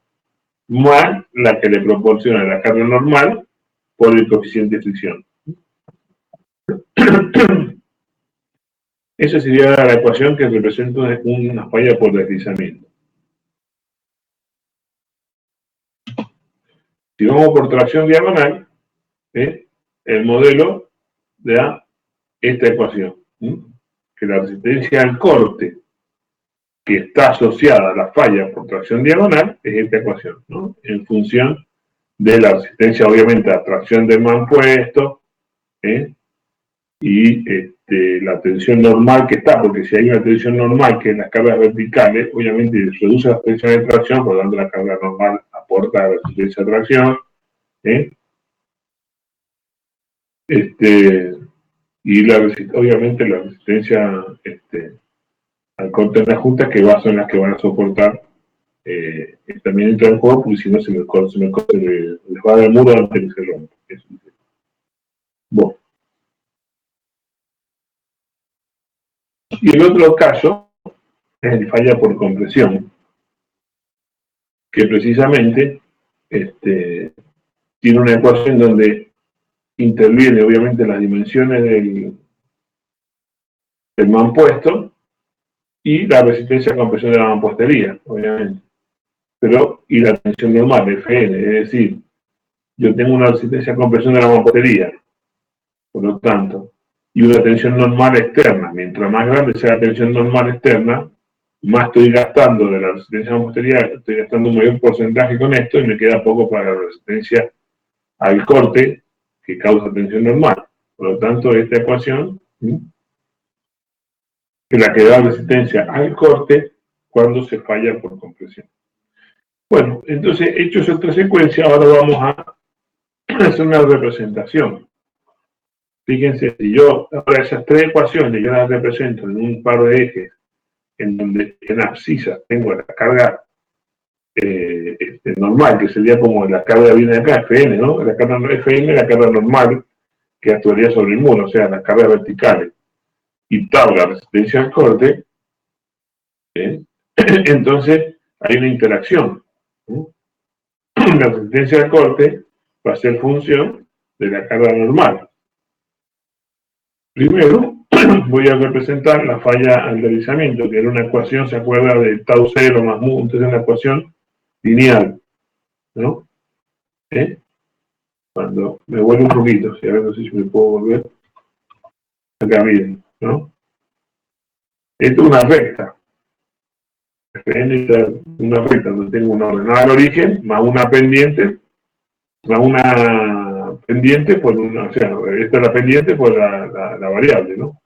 más la que le proporciona la carga normal por el coeficiente de fricción. Esa sería la ecuación que representa una falla por deslizamiento. Si vamos por tracción diagonal, el modelo da esta ecuación, que la resistencia al corte que está asociada a la falla por tracción diagonal es esta ecuación, ¿no? En función de la resistencia, obviamente, a tracción del mampuesto, y la tensión normal que está, porque si hay una tensión normal que en las cargas verticales, obviamente reduce la tensión de tracción, por lo tanto la carga normal aporta la resistencia de tracción, y obviamente la resistencia al corte de las juntas, que son las que van a soportar, también entra en juego, porque si no se les va a dar el muro antes de que se rompa. Bueno. Y el otro caso es el falla por compresión, que precisamente tiene una ecuación donde interviene obviamente las dimensiones del mampuesto y la resistencia a compresión de la mampuestería, obviamente. pero y la tensión normal, Fn, es decir, yo tengo una resistencia a compresión de la mampostería, por lo tanto, y una tensión normal externa. Mientras más grande sea la tensión normal externa, más estoy gastando de la resistencia a mampostería, estoy gastando un mayor porcentaje con esto y me queda poco para la resistencia al corte que causa tensión normal. Por lo tanto, esta ecuación es la que da resistencia al corte cuando se falla por compresión. Bueno, entonces, hecho esa otra secuencia, ahora vamos a hacer una representación. Fíjense, si yo ahora esas tres ecuaciones yo las represento en un par de ejes en donde en abscisas tengo la carga normal, que sería como la carga viene de acá, Fn, ¿no? La carga Fn, la carga normal que actuaría sobre el muro, o sea, las cargas verticales, y tau, la resistencia al corte, entonces hay una interacción. La resistencia al corte va a ser función de la carga normal. Primero, voy a representar la falla al deslizamiento, que era una ecuación, ¿se acuerda? De tau 0 más mu, entonces es una ecuación lineal, ¿no? Cuando me vuelvo un poquito, si a ver, no sé si me puedo volver. Acá miren, ¿no? Esto es una recta. Una recta donde tengo una ordenada al origen, más una pendiente, más una pendiente por una, o sea, esta es la pendiente por la variable, ¿no?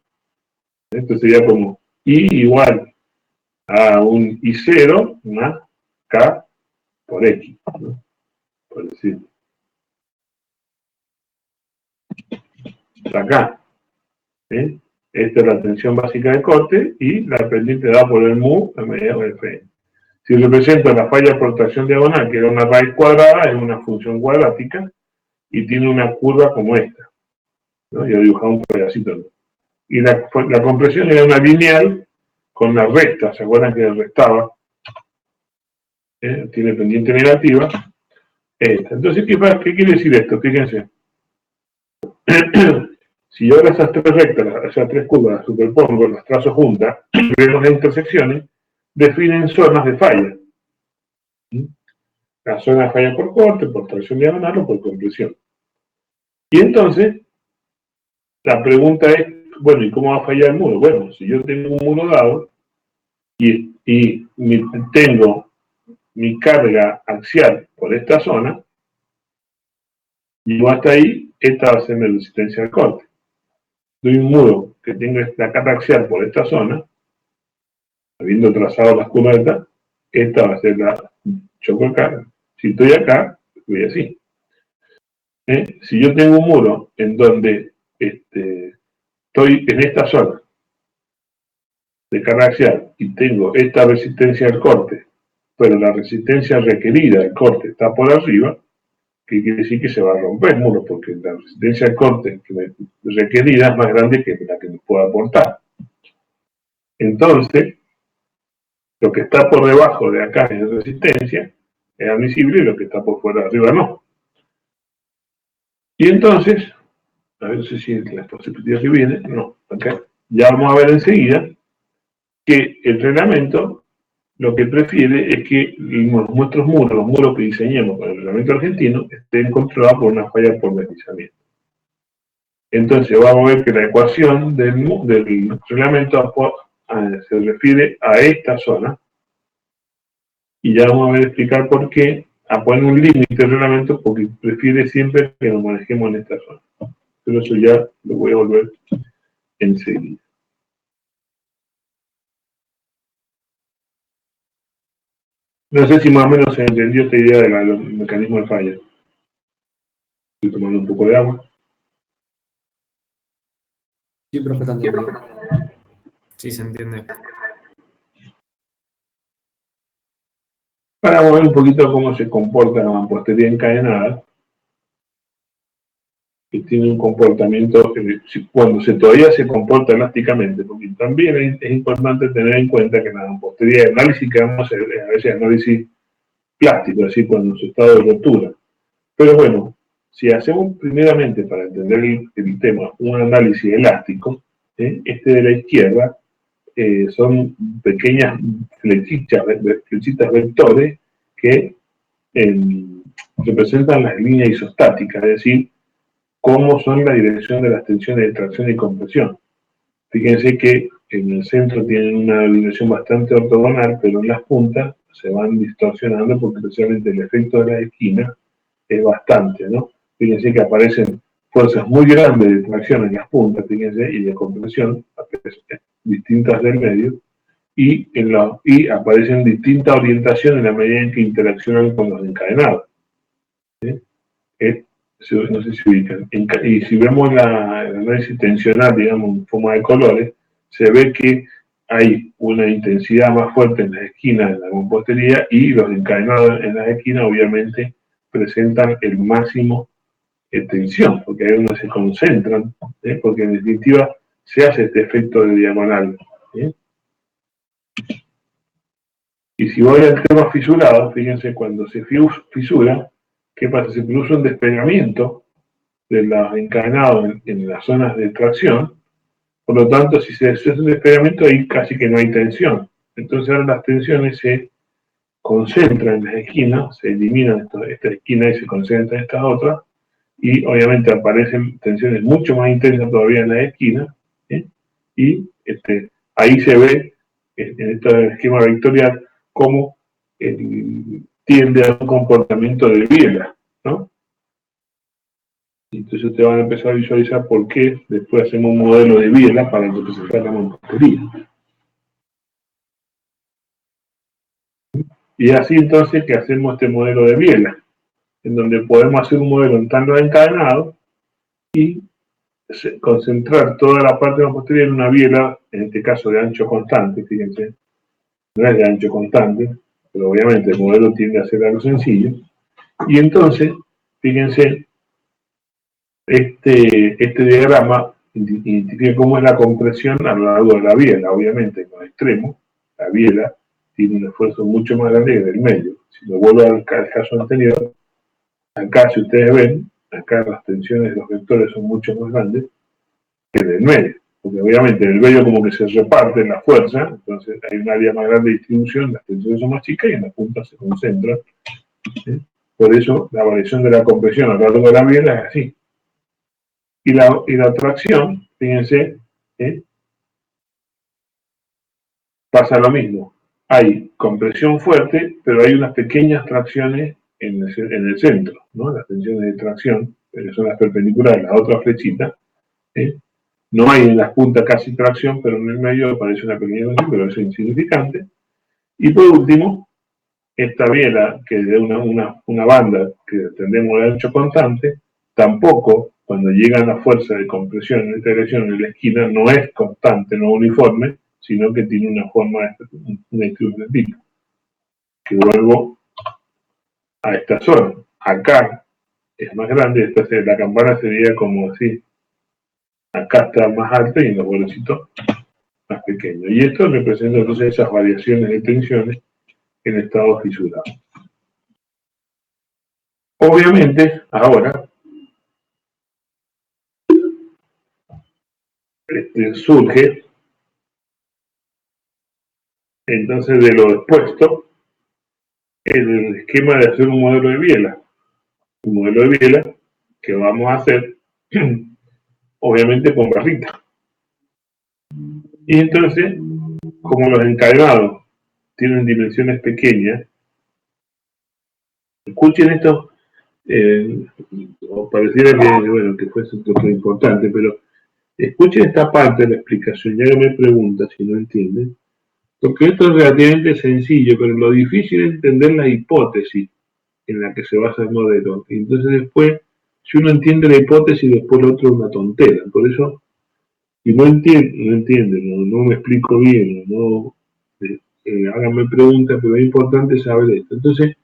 Esto sería como I igual a un I0 más K por X, ¿no? Por decirlo. Acá. Esta es la tensión básica de corte y la pendiente dada por el mu a medida de Fn. Si represento la falla por tracción diagonal, que era una raíz cuadrada, es una función cuadrática y tiene una curva como esta, ¿no? Yo he dibujado un pedacito, ¿no? Y la compresión era una lineal con la recta, ¿se acuerdan que restaba? Tiene pendiente negativa. Esta. Entonces, ¿qué quiere decir esto? Fíjense. Si yo ahora esas tres rectas, esas tres curvas, las superpongo, las trazo juntas, vemos las intersecciones, definen zonas de falla. La zona de falla por corte, por tracción diagonal o por compresión. Y entonces, la pregunta es, bueno, ¿y cómo va a fallar el muro? Bueno, si yo tengo un muro dado y tengo mi carga axial por esta zona, y hasta ahí, esta va a ser mi resistencia al corte. Doy un muro que tenga la carga axial por esta zona, habiendo trazado las curvas esta va a ser la choco de carga. Si estoy acá, voy así. Si yo tengo un muro en donde estoy en esta zona de carga axial y tengo esta resistencia al corte, pero la resistencia requerida del corte está por arriba, que quiere decir que se va a romper el muro, porque la resistencia al corte requerida es más grande que la que me pueda aportar. Entonces, lo que está por debajo de acá es resistencia, es admisible, y lo que está por fuera de arriba no. Y entonces, a ver si es la posibilidad que viene, no, acá. Ya vamos a ver enseguida que el reglamento lo que prefiere es que nuestros muros, los muros que diseñemos con el reglamento argentino, estén controlados por una falla por deslizamiento. Entonces vamos a ver que la ecuación del reglamento se refiere a esta zona, y ya vamos a ver explicar por qué pone un límite del reglamento, porque prefiere siempre que nos manejemos en esta zona. Pero eso ya lo voy a volver enseguida. No sé si más o menos se entendió esta idea del mecanismo de falla. Estoy tomando un poco de agua. Sí, profe, también. Sí, se entiende. Para ver un poquito cómo se comporta la mampostería encadenada, que tiene un comportamiento, cuando todavía se comporta elásticamente, porque también es importante tener en cuenta que la mampostería, el análisis que vamos a hacer es a veces análisis plástico, es decir, cuando su estado de rotura. Pero bueno, si hacemos primeramente, para entender el tema, un análisis elástico, este de la izquierda, son pequeñas flechitas vectores que representan las líneas isostáticas, es decir, cómo son la dirección de las tensiones de tracción y compresión. Fíjense que en el centro tienen una dirección bastante ortogonal, pero en las puntas se van distorsionando porque precisamente el efecto de la esquina es bastante, ¿no? Fíjense que aparecen fuerzas muy grandes de tracción en las puntas, fíjense, y de compresión, distintas del medio, y aparecen distintas orientaciones en la medida en que interaccionan con los encadenados. ¿Sí? No sé si ubican. Y si vemos el análisis tensional, digamos, en forma de colores, se ve que hay una intensidad más fuerte en las esquinas de la mampostería y los encadenados en las esquinas obviamente presentan el máximo de tensión, porque ahí es donde se concentran, porque en definitiva se hace este efecto de diagonal. Y si voy al tema fisurado, fíjense, cuando se fisura, ¿qué pasa? Se produce un despegamiento de los encadenados en las zonas de tracción. Por lo tanto, si se hace un despegamiento, ahí casi que no hay tensión. Entonces ahora las tensiones se concentran en las esquinas, se eliminan esta esquina y se concentran en estas otras, y obviamente aparecen tensiones mucho más intensas todavía en las esquinas, y ahí se ve en este esquema vectorial cómo tiende a un comportamiento de biela, ¿no? Entonces ustedes van a empezar a visualizar por qué después hacemos un modelo de biela para representar la mampostería. Y así entonces que hacemos este modelo de biela, en donde podemos hacer un modelo en tanto encadenado y concentrar toda la parte de la mampostería en una biela, en este caso de ancho constante, fíjense, no es de ancho constante, pero obviamente el modelo tiende a ser algo sencillo. Y entonces, fíjense, este diagrama identifica cómo es la compresión a lo largo de la biela. Obviamente, en los extremos, la biela tiene un esfuerzo mucho más grande que en el medio. Si me vuelvo al caso anterior, acá, si ustedes ven, acá las tensiones de los vectores son mucho más grandes que en el medio. Porque obviamente en el medio como que se reparte la fuerza, entonces hay un área más grande de distribución, las tensiones son más chicas y en las puntas se concentran. ¿Sí? Por eso la variación de la compresión a lo largo de la biela es así. Y la tracción, fíjense, pasa lo mismo. Hay compresión fuerte, pero hay unas pequeñas tracciones en el centro, ¿no? Las tensiones de tracción, que son las perpendiculares, la otra flechita. No hay en las puntas casi tracción, pero en el medio aparece una pequeña tracción, pero es insignificante. Y por último, esta biela, que es de una banda que tendemos de ancho constante, tampoco, cuando llega la fuerza de compresión en esta dirección en la esquina, no es constante, no uniforme, sino que tiene una forma, una distribución de pico. Que vuelvo a esta zona. Acá es más grande, la campana sería como así. Acá está más alta y en los bolecitos más pequeños. Y esto representa entonces esas variaciones de tensiones en estado fisurado. Obviamente, ahora surge entonces de lo expuesto el esquema de hacer un modelo de biela. Un modelo de biela que vamos a hacer obviamente con barrita. Y entonces, como los encadenados tienen dimensiones pequeñas, escuchen esto, o pareciera que fuese un poco importante, pero escuchen esta parte de la explicación, ya que me pregunta si no entienden, porque esto es relativamente sencillo, pero lo difícil es entender la hipótesis en la que se basa el modelo. Y entonces después, si uno entiende la hipótesis, después lo otro es una tontera. Por eso, si no entienden, no me explico bien, háganme preguntas, pero es importante saber esto. Entonces,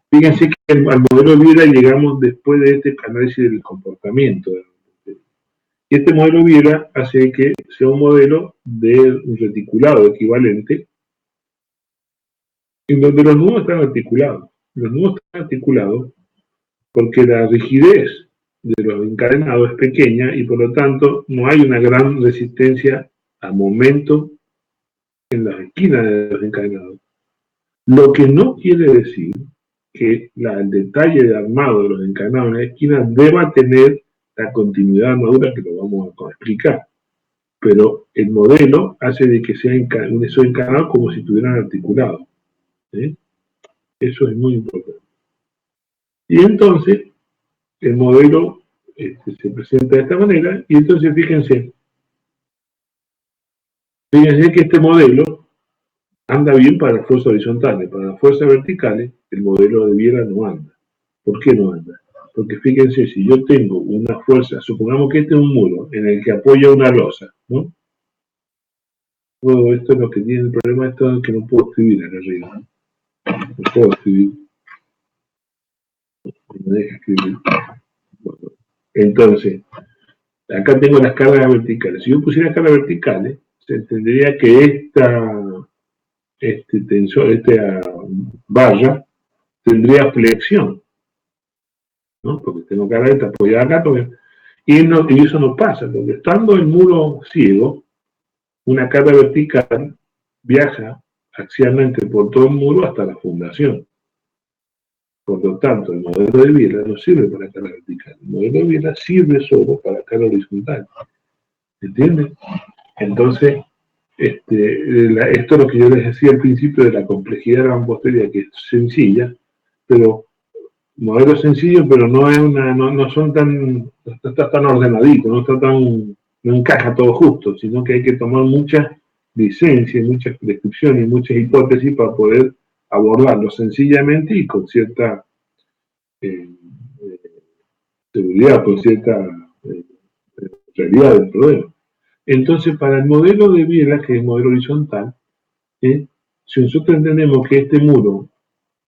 fíjense que al modelo Viera llegamos después de este análisis del comportamiento. Y este modelo Viera hace que sea un modelo de un reticulado equivalente, en donde los nudos están articulados. Los nudos están articulados porque la rigidez de los encadenados es pequeña y por lo tanto no hay una gran resistencia a momento en las esquinas de los encadenados. Lo que no quiere decir que el detalle de armado de los encarnados en la esquina deba tener la continuidad de armadura que lo vamos a explicar. Pero el modelo hace de que sea esos encarnados como si estuvieran articulados. ¿Sí? Eso es muy importante. Y entonces, el modelo se presenta de esta manera, y entonces fíjense que este modelo anda bien para las fuerzas horizontales, para las fuerzas verticales, el modelo de Viera no anda. ¿Por qué no anda? Porque fíjense, si yo tengo una fuerza, supongamos que este es un muro en el que apoya una losa, ¿no? Todo esto es lo que tiene el problema, esto es que no puedo escribir acá arriba. No puedo escribir. No me deja escribir. Bueno, entonces, acá tengo las cargas verticales. Si yo pusiera cargas verticales, se entendería que esta barra tendría flexión, ¿no? Porque tengo carga esta apoyada acá, y eso no pasa, porque estando el muro ciego, una carga vertical viaja axialmente por todo el muro hasta la fundación. Por lo tanto, el modelo de Viera no sirve para carga vertical. El modelo de Viera sirve solo para carga horizontal. ¿Entienden? Entonces, esto es lo que yo les decía al principio de la complejidad de la mampostería, que es sencilla, pero modelos sencillos, pero no son no está tan ordenadito, no encaja todo justo, sino que hay que tomar muchas licencias, muchas descripciones, muchas hipótesis para poder abordarlo sencillamente y con cierta seguridad, con cierta realidad del problema. Entonces, para el modelo de Viera, que es el modelo horizontal, si nosotros entendemos que este muro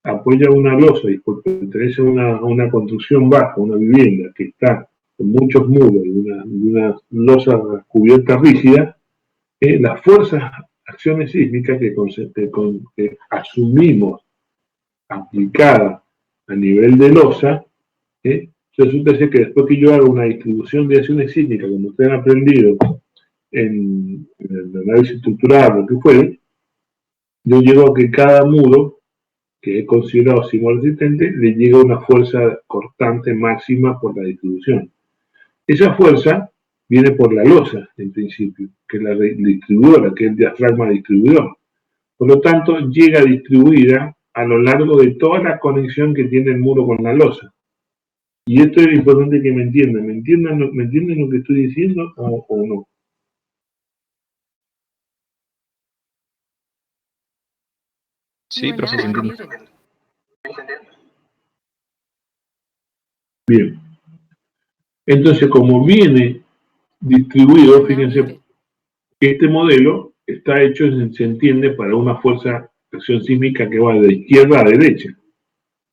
apoya una losa y pertenece a una construcción baja, una vivienda que está con muchos muros y una losa cubierta rígida, las fuerzas, acciones sísmicas que asumimos aplicadas a nivel de losa, resulta ser que después que yo hago una distribución de acciones sísmicas, como ustedes han aprendido en el análisis estructural, lo que fuere, yo llego a que cada muro que es considerado sismo resistente, le llega una fuerza cortante máxima por la distribución. Esa fuerza viene por la losa, en principio, que es la distribuidora, que es el diafragma distribuidor. Por lo tanto, llega distribuida a lo largo de toda la conexión que tiene el muro con la losa. Y esto es importante que me entiendan. ¿Me entienden lo que estoy diciendo o no? Sí, profesor, entiendo. Bien. Entonces, como viene distribuido, fíjense que este modelo está hecho, se entiende, para una fuerza de acción sísmica que va de izquierda a derecha,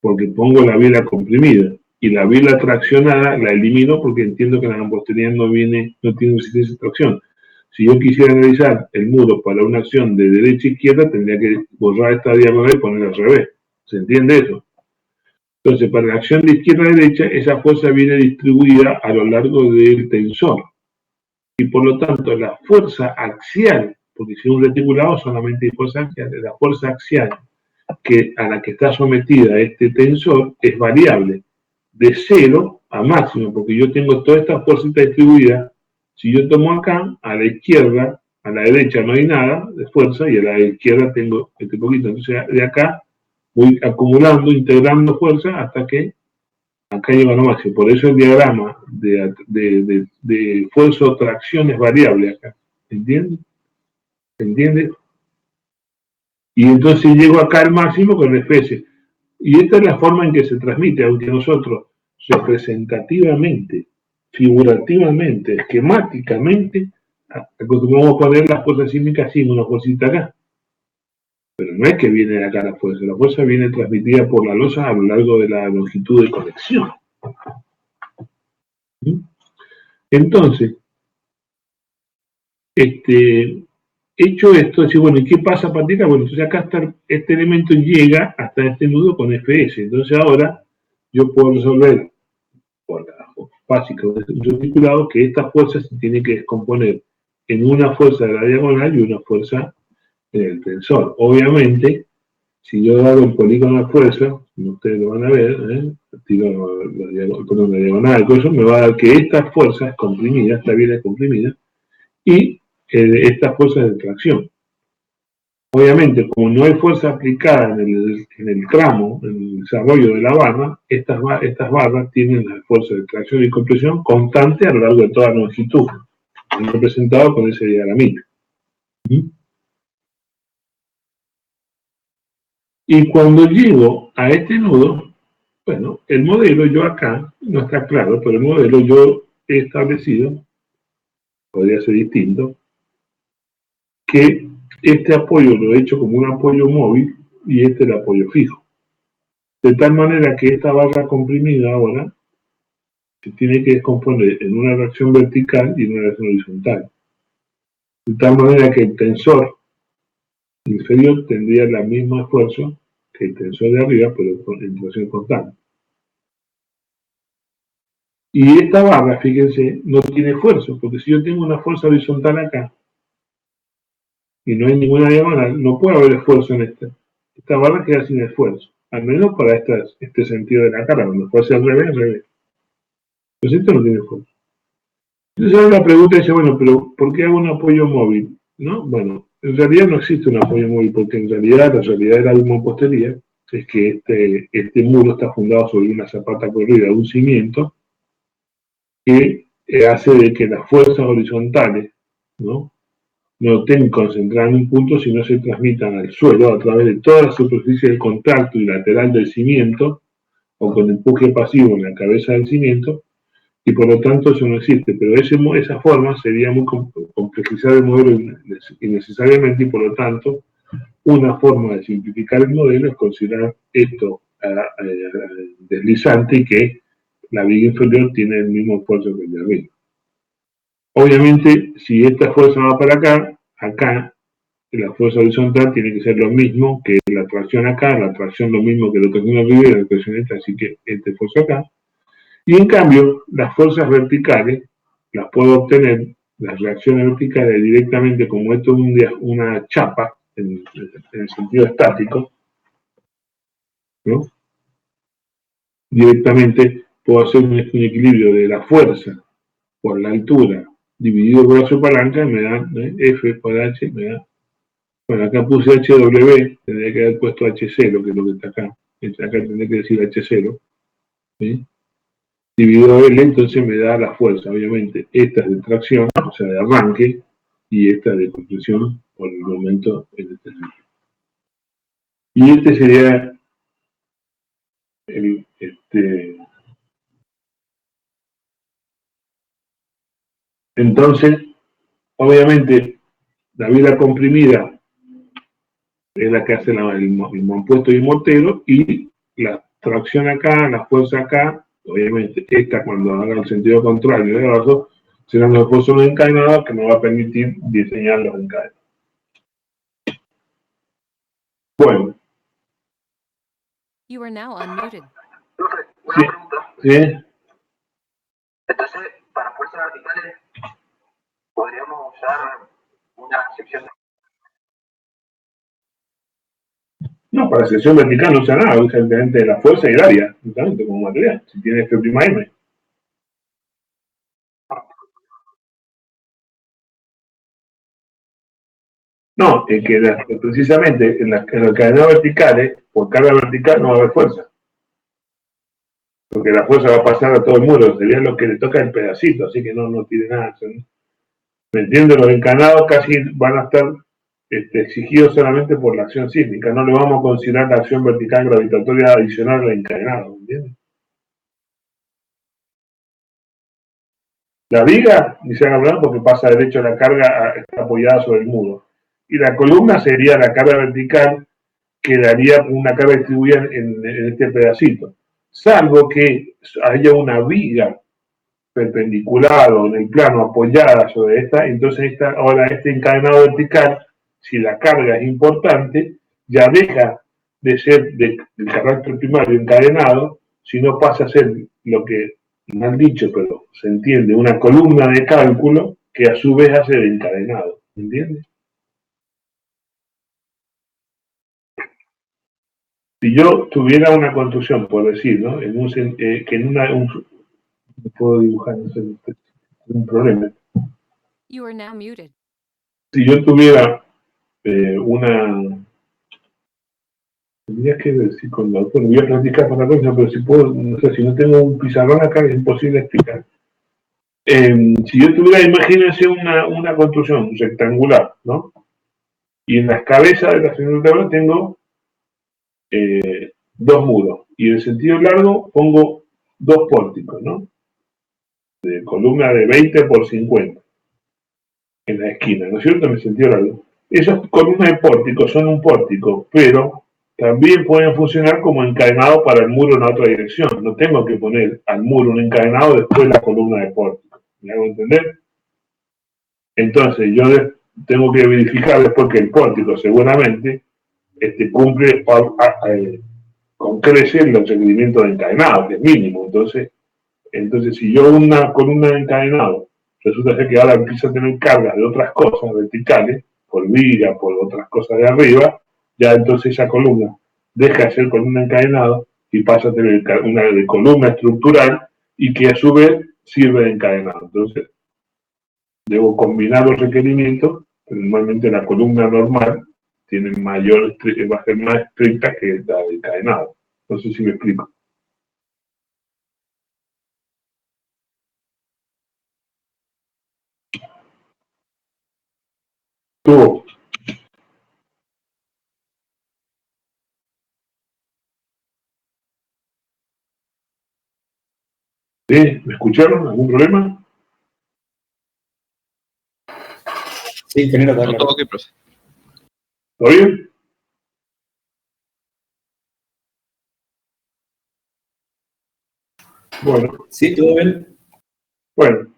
porque pongo la vela comprimida, y la vela traccionada la elimino porque entiendo que la mampostería no tiene resistencia de tracción. Si yo quisiera analizar el muro para una acción de derecha a izquierda, tendría que borrar esta diagonal y ponerla al revés. ¿Se entiende eso? Entonces, para la acción de izquierda a derecha, esa fuerza viene distribuida a lo largo del tensor. Y por lo tanto, la fuerza axial, porque si es un reticulado solamente hay fuerza axial, la fuerza axial a la que está sometida este tensor es variable, de 0 a máximo, porque yo tengo toda esta fuerza distribuida. Si yo tomo acá, a la izquierda, a la derecha no hay nada de fuerza, y a la izquierda tengo este poquito. Entonces, de acá voy acumulando, integrando fuerza hasta que acá llega lo máximo. Por eso el diagrama de fuerza o tracción es variable acá. ¿Entiendes? ¿Se entiende? Y entonces llego acá al máximo con el FPS. Y esta es la forma en que se transmite, aunque nosotros representativamente, figurativamente, esquemáticamente, acostumbramos a poner las fuerzas sísmicas así, una fuercita acá. Pero no es que viene de acá la fuerza viene transmitida por la losa a lo largo de la longitud de conexión. Entonces, hecho esto, decir, bueno, ¿y qué pasa a partir de acá? Bueno, entonces acá está, este elemento llega hasta este nudo con FPS. Entonces ahora yo puedo resolver por la básica de un reticulado que esta fuerza se tiene que descomponer en una fuerza de la diagonal y una fuerza en el tensor. Obviamente, Si yo hago el polígono de fuerza, como ustedes lo van a ver, tiro la diagonal, todo eso, me va a dar que esta fuerza es comprimida, esta viene es comprimida, y esta fuerza es de tracción. Obviamente, como no hay fuerza aplicada en el tramo, en el desarrollo de la barra, estas barras tienen la fuerza de tracción y compresión constante a lo largo de toda la longitud, representado con ese diagramita. Y cuando llego a este nudo, bueno, el modelo yo acá, no está claro, pero el modelo yo he establecido, podría ser distinto, que este apoyo lo he hecho como un apoyo móvil y este el apoyo fijo. De tal manera que esta barra comprimida ahora se tiene que descomponer en una reacción vertical y en una reacción horizontal. De tal manera que el tensor inferior tendría el mismo esfuerzo que el tensor de arriba, pero en tracción constante. Y esta barra, fíjense, no tiene esfuerzo, porque si yo tengo una fuerza horizontal acá y no hay ninguna diagonal, no puede haber esfuerzo en esta. Esta barra queda sin esfuerzo, al menos para este sentido de la cara, cuando fuese al revés, al revés. Entonces esto no tiene esfuerzo. Entonces ahora la pregunta es, bueno, pero ¿por qué hago un apoyo móvil? ¿No? Bueno, en realidad no existe un apoyo móvil, porque en realidad la realidad de la mampostería es que este muro está fundado sobre una zapata corrida, un cimiento, que hace de que las fuerzas horizontales no estén concentradas en un punto, sino se transmitan al suelo a través de toda la superficie del contacto y lateral del cimiento, o con empuje pasivo en la cabeza del cimiento, y por lo tanto eso no existe. Pero esa forma sería muy complejizar el modelo innecesariamente, y por lo tanto una forma de simplificar el modelo es considerar esto deslizante y que la viga inferior tiene el mismo esfuerzo que el de arriba. Obviamente, si esta fuerza va para acá la fuerza horizontal tiene que ser lo mismo que la tracción acá, la tracción lo mismo que la tracción arriba y la tracción esta, así que este esfuerzo acá. Y en cambio, las fuerzas verticales las puedo obtener, las reacciones verticales directamente, como esto es una chapa, en el sentido estático, ¿no? Directamente puedo hacer un equilibrio de la fuerza por la altura dividido por la su palanca, me da F por H, me da. Bueno, acá puse HW, tendría que haber puesto H0, que es lo que está acá. Acá tendría que decir H0. ¿Sí? Dividido L, entonces me da la fuerza, obviamente. Esta es de tracción, o sea, de arranque, y esta de compresión por el momento en este sentido. Y este sería entonces, obviamente, la viga comprimida es la que hace el mampuesto y el mortero, y la tracción acá, la fuerza acá, obviamente esta cuando haga el sentido contrario de abajo, serán los esfuerzos encadenados que me va a permitir diseñar los encadenados. Bueno. You are now unmuted. Sí, sí. Entonces, para fuerzas verticales, podríamos usar una sección de... No, para sección vertical no usa nada, usa simplemente la fuerza y el área, justamente como material, si tiene F''M. No, es que precisamente en las cadenas verticales, por carga vertical no va a haber fuerza. Porque la fuerza va a pasar a todo el muro, sería lo que le toca el pedacito, así que no tiene nada. ¿Me entiendes? Los encanados casi van a estar exigidos solamente por la acción sísmica, no le vamos a considerar la acción vertical gravitatoria adicional al encadenado, ¿me entiendes? La viga, ni se han hablado porque pasa derecho a la carga, está apoyada sobre el muro. Y la columna sería la carga vertical que daría una carga distribuida en este pedacito. Salvo que haya una viga perpendicular o en el plano apoyada sobre esta, entonces ahora este encadenado vertical, si la carga es importante, ya deja de ser del carácter primario encadenado, sino pasa a ser lo que, mal dicho, pero se entiende, una columna de cálculo que a su vez hace de encadenado, ¿entiendes? Si yo tuviera una construcción, por decir, ¿no? Que en no puedo dibujar, no sé, es un problema. You are now muted. Si yo tuviera una... Tendría que ver si con la autora voy a platicar con la cosa, pero si puedo, no sé, si no tengo un pizarrón acá es imposible explicar. Si yo tuviera, imagínense una construcción rectangular, ¿no? Y en las cabezas de la rectangular tengo dos muros. Y en el sentido largo pongo dos pórticos, ¿no? De columna de 20 por 50 en la esquina, ¿no es cierto? En el sentido largo. Esas columnas de pórticos son un pórtico, pero también pueden funcionar como encadenado para el muro en la otra dirección. No tengo que poner al muro un encadenado después la columna de pórtico. ¿Me hago entender? Entonces yo tengo que verificar después que el pórtico seguramente cumple con crecer el requerimiento de encadenado, que es mínimo. Entonces si yo una columna de encadenado resulta ser que ahora empieza a tener cargas de otras cosas verticales, por viga, por otras cosas de arriba, ya entonces esa columna deja de ser columna encadenado y pasa a tener una de columna estructural y que a su vez sirve de encadenado. Entonces, debo combinar los requerimientos, pero normalmente la columna normal va a ser más estricta que la de encadenado. No sé si me explico. ¿Tú? ¿Sí? ¿Me escucharon? ¿Algún problema? Sí, ingeniero, está No, claro. todo ok, profe. ¿Todo bien? Bueno. Sí, todo bien. Bueno,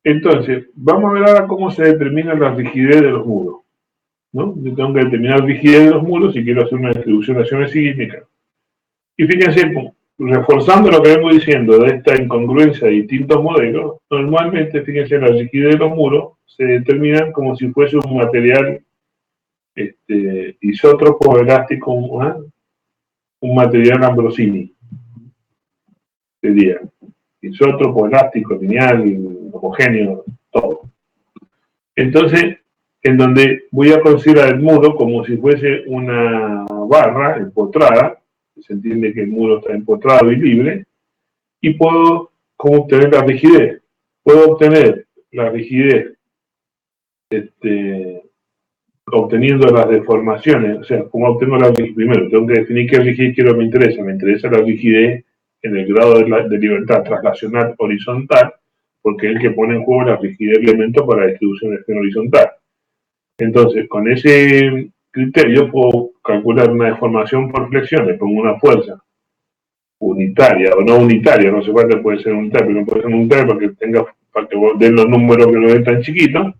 entonces, vamos a ver ahora cómo se determina la rigidez de los muros, ¿no? Yo tengo que determinar la rigidez de los muros si quiero hacer una distribución de acciones sísmicas. Y fíjense, reforzando lo que vengo diciendo de esta incongruencia de distintos modelos, normalmente, fíjense, la rigidez de los muros se determinan como si fuese un material isótropo elástico, un material Ambrosini, sería isótropo, elástico, lineal, homogéneo, todo. Entonces, en donde voy a considerar el muro como si fuese una barra empotrada, se entiende que el muro está empotrado y libre, y puedo ¿cómo obtener la rigidez? Puedo obtener la rigidez obteniendo las deformaciones, o sea, ¿cómo obtengo la rigidez? Primero, tengo que definir qué rigidez quiero me interesa la rigidez en el grado de libertad traslacional horizontal, porque es el que pone en juego la rigidez de elemento para la distribución de acción horizontal. Entonces, con ese criterio puedo calcular una deformación por flexión, le pongo una fuerza unitaria o no unitaria, no sé cuánto puede ser unitaria, pero no puede ser unitaria para que den los números que lo den tan chiquitos,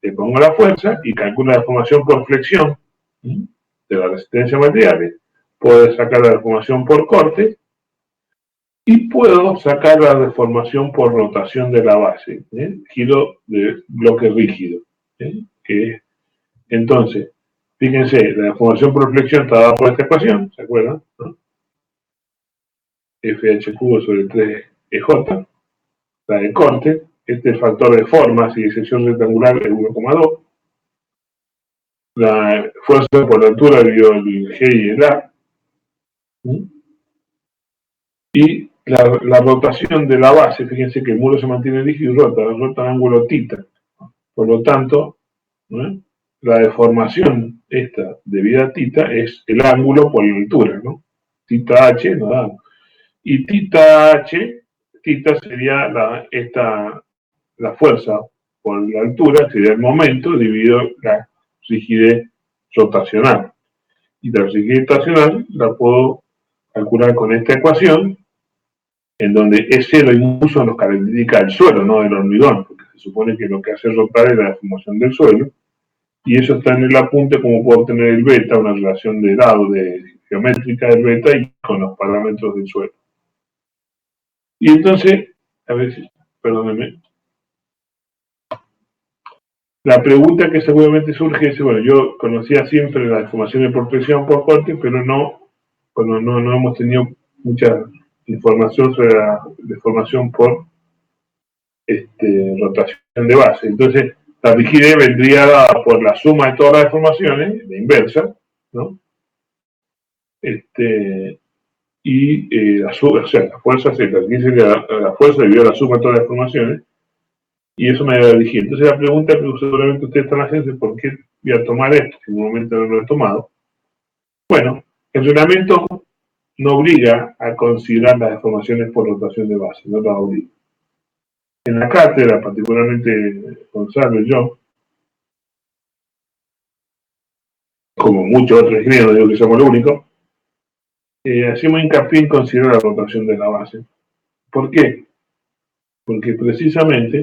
le pongo la fuerza y calculo la deformación por flexión de la resistencia a materiales, puedo sacar la deformación por corte y puedo sacar la deformación por rotación de la base, giro de bloque rígido, entonces, fíjense, la deformación por flexión está dada por esta ecuación, ¿se acuerdan? ¿No? FH cubo sobre 3EJ, la de corte, este factor de forma, si sección rectangular es 1,2, la fuerza por la altura dividido el G y el A, y la rotación de la base, fíjense que el muro se mantiene rígido y rota en ángulo θ, por lo tanto, ¿no? La deformación esta debida a θ es el ángulo por la altura, ¿no? θH nos da. Y θ sería la fuerza por la altura, sería el momento dividido la rigidez rotacional. Y la rigidez rotacional la puedo calcular con esta ecuación, en donde S lo y son las características del suelo, no del hormigón, porque se supone que lo que hace rotar es la deformación del suelo. Y eso está en el apunte como puedo obtener el beta, una relación de lado geométrica del beta y con los parámetros del suelo. Y entonces, a ver si, perdónenme, la pregunta que seguramente surge es, bueno, yo conocía siempre las deformaciones por presión por corte, pero no bueno, no hemos tenido mucha información sobre la deformación por rotación de base. Entonces, la rigidez vendría dada por la suma de todas las deformaciones, la inversa, ¿no? O sea, la fuerza sería la fuerza debido a la suma de todas las deformaciones, y eso me da la rigidez. Entonces, la pregunta que seguramente ustedes están haciendo es: ¿por qué voy a tomar esto si en un momento no lo he tomado? Bueno, el reglamento no obliga a considerar las deformaciones por rotación de base, no las obliga. En la cátedra, particularmente Gonzalo y yo, como muchos otros ingenieros, digo que somos los únicos, hacemos hincapié en considerar la rotación de la base. ¿Por qué? Porque precisamente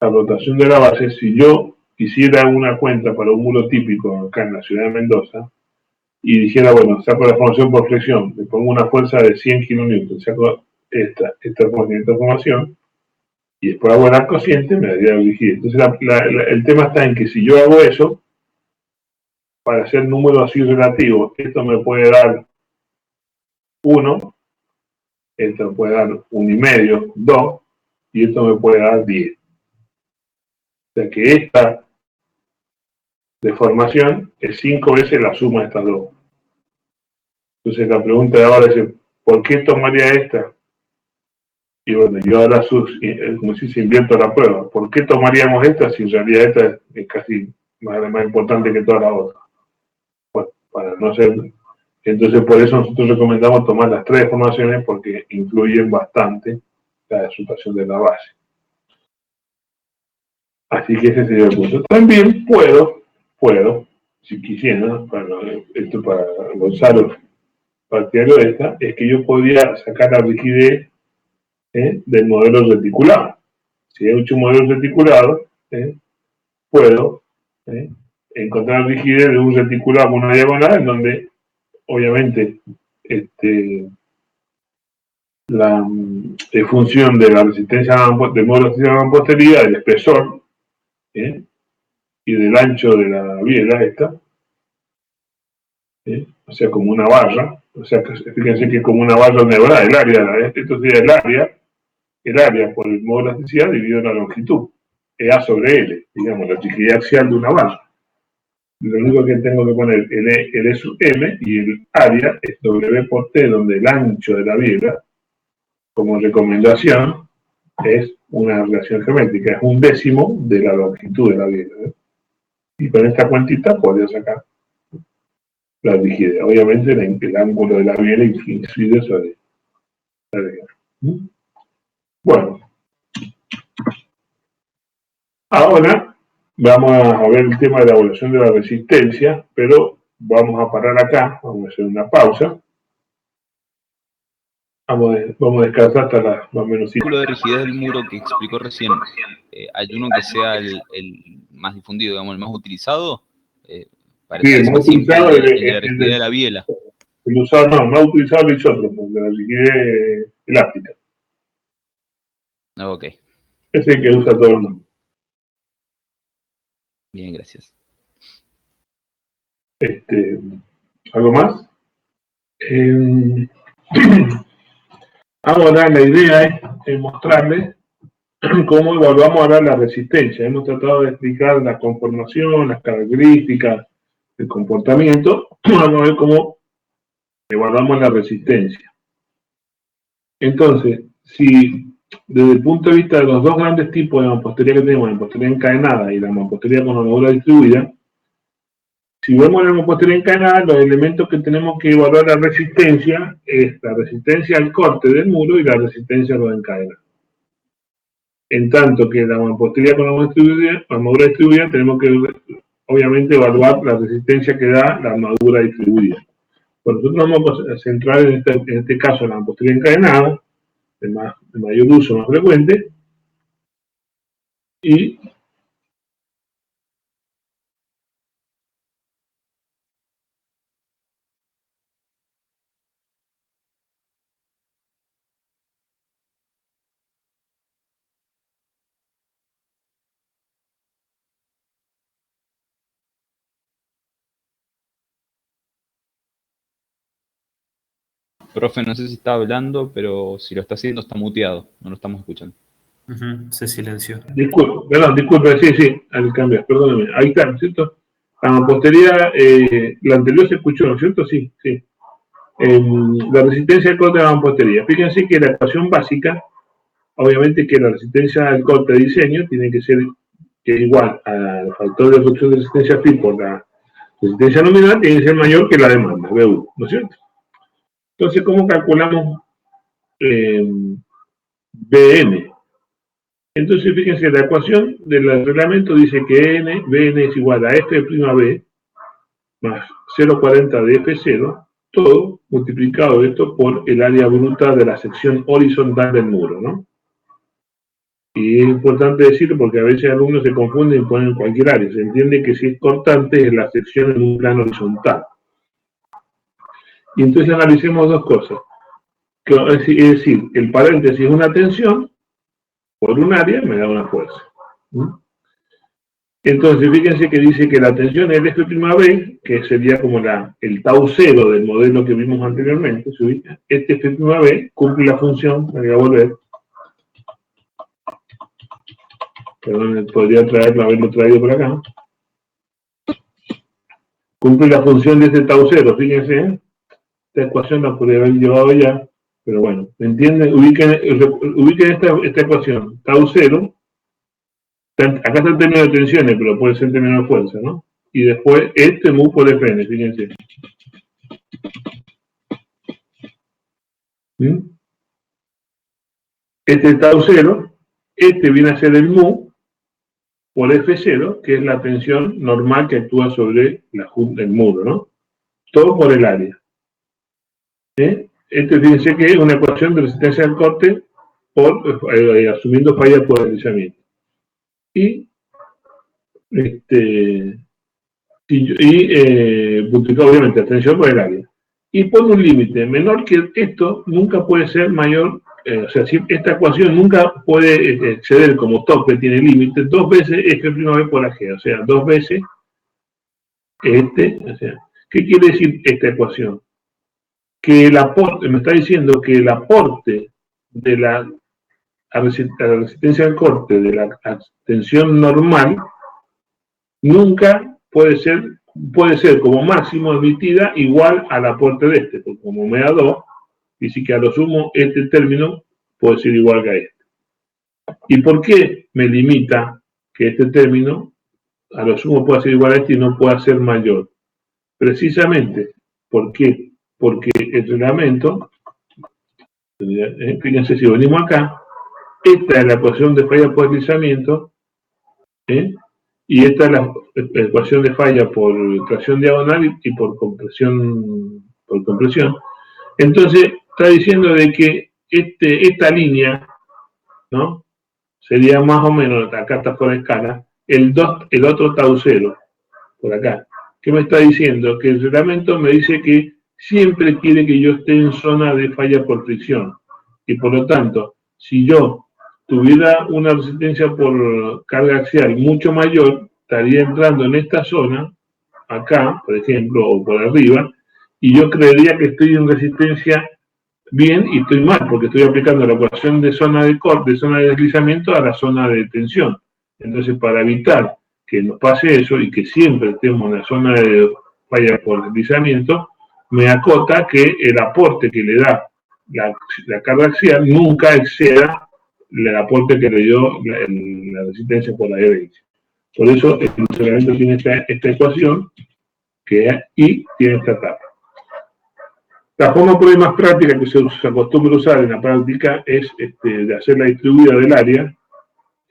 la rotación de la base, si yo hiciera una cuenta para un muro típico acá en la ciudad de Mendoza, y dijera, bueno, saco la formación por flexión, le pongo una fuerza de 100 kilonewtons, saco esta formación, y después hago el cociente, me daría la rigidez. Entonces el tema está en que si yo hago eso, para hacer números así relativos, esto me puede dar 1, esto me puede dar 1,5, 2, y esto me puede dar 10. O sea que esta deformación es 5 veces la suma de estas dos. Entonces la pregunta de ahora es: ¿por qué tomaría esta? Y bueno, yo ahora, como si se invierto la prueba, ¿por qué tomaríamos esta si en realidad esta es casi más importante que todas las otras? Bueno, para no ser. Entonces, por eso nosotros recomendamos tomar las tres deformaciones, porque influyen bastante la resultación de la base. Así que ese sería el punto. También puedo, si quisiera, esto para Gonzalo, partidario de esta, es que yo podría sacar la rigidez del modelo reticulado. Si he hecho un modelo reticulado, puedo encontrar rigidez de un reticulado con una diagonal, en donde obviamente la función de la resistencia del modelo de resistencia de mampostería, del espesor y del ancho de la biela esta, o sea, como una barra, o sea, fíjense que es como una barra neural, el área, esto sería el área por el modo de elasticidad dividido en la longitud, A sobre L, digamos, la rigidez axial de una barra. Lo único que tengo que poner el E sub M, y el área es W por T, donde el ancho de la biela, como recomendación, es una relación geométrica, es un décimo de la longitud de la biela. Y con esta cuantita podría sacar la rigidez. Obviamente el ángulo de la biela incide sobre la biela. Bueno, ahora vamos a ver el tema de la evaluación de la resistencia, pero vamos a parar acá, vamos a hacer una pausa. Vamos a descansar hasta las más o menos. El cálculo de rigidez del muro que explicó recién, ¿hay uno que sea el más difundido, digamos, el más utilizado? Sí, el más utilizado el de la rigidez de la biela. El usado no, más utilizado el isótropo, de la rigidez elástica. Ok. Es el que usa todo el mundo. Bien, gracias. ¿Algo más? Ahora la idea es mostrarles cómo evaluamos ahora la resistencia. Hemos tratado de explicar la conformación, las características, el comportamiento. Vamos a ver cómo evaluamos la resistencia. Entonces, si desde el punto de vista de los dos grandes tipos de mampostería que tenemos, la mampostería encadenada y la mampostería con armadura distribuida, si vemos la mampostería encadenada, los elementos que tenemos que evaluar la resistencia es la resistencia al corte del muro y la resistencia a los encadenados. En tanto que la mampostería con armadura distribuida tenemos que obviamente evaluar la resistencia que da la armadura distribuida. Bueno, nosotros vamos a centrar en este caso la mampostería encadenada, de mayor uso, más frecuente, y Profe, no sé si está hablando, pero si lo está haciendo está muteado, no lo estamos escuchando. Se silenció. Disculpe, sí, al cambiar, perdóneme. Ahí está, ¿no es cierto? La mampostería, la anterior se escuchó, ¿no es cierto? Sí. La resistencia al corte de la mampostería. Fíjense que la ecuación básica, obviamente que la resistencia al corte de diseño tiene que ser igual al factor de reducción de resistencia phi por la resistencia nominal, tiene que ser mayor que la demanda, BU, ¿no es cierto? Entonces, ¿cómo calculamos BN? Entonces, fíjense, la ecuación del reglamento dice que Bn es igual a F'B más 0,40 de F0, todo multiplicado esto por el área bruta de la sección horizontal del muro, ¿no? Y es importante decirlo porque a veces alumnos se confunden y ponen cualquier área. Se entiende que si es cortante es la sección en un plano horizontal. Y entonces analicemos dos cosas. Es decir, el paréntesis es una tensión por un área, me da una fuerza. Entonces, fíjense que dice que la tensión es el F'B, que sería como el tau cero del modelo que vimos anteriormente, ¿se ubica? Este F'B cumple la función, me voy a volver. Perdón, podría haberlo traído por acá. Cumple la función de este tau cero, fíjense. Esta ecuación la podría haber llevado ya, pero bueno, ¿me entienden? Ubiquen esta ecuación, tau cero. Acá está el término de tensiones, pero puede ser el término de fuerza, ¿no? Y después este mu por Fn, fíjense. Este es tau cero, este viene a ser el mu por F0, que es la tensión normal que actúa sobre el muro, ¿no? Todo por el área. Fíjense que es una ecuación de resistencia al corte asumiendo falla por deslizamiento. Multiplicado obviamente la tensión por el área. Y pone un límite menor que esto, nunca puede ser mayor, o sea, si esta ecuación nunca puede exceder como tope, tiene límite, 2 veces F' por AG, o sea, 2 veces o sea, ¿qué quiere decir esta ecuación? Que el aporte, me está diciendo que el aporte de la resistencia al corte de la tensión normal nunca puede ser como máximo emitida igual al aporte de este, porque como me da 2, dice que a lo sumo este término puede ser igual que a este. ¿Y por qué me limita que este término a lo sumo pueda ser igual a este y no pueda ser mayor? Precisamente, ¿por qué? Porque el reglamento, fíjense si venimos acá, esta es la ecuación de falla por deslizamiento, y esta es la ecuación de falla por tracción diagonal y por compresión. Entonces, está diciendo de que esta línea, ¿no? Sería más o menos, acá está por escala, el otro tau cero, por acá. ¿Qué me está diciendo? Que el reglamento me dice que siempre quiere que yo esté en zona de falla por fricción. Y por lo tanto, si yo tuviera una resistencia por carga axial mucho mayor, estaría entrando en esta zona, acá, por ejemplo, o por arriba, y yo creería que estoy en resistencia bien y estoy mal, porque estoy aplicando la ecuación de zona de corte, de zona de deslizamiento a la zona de tensión. Entonces, para evitar que nos pase eso y que siempre estemos en la zona de falla por deslizamiento, me acota que el aporte que le da la carga axial nunca exceda el aporte que le dio la resistencia por la adherencia. Por eso el reglamento tiene esta ecuación y tiene esta etapa. La forma por ahí más práctica que se acostumbra a usar en la práctica es de hacer la distribuida del área.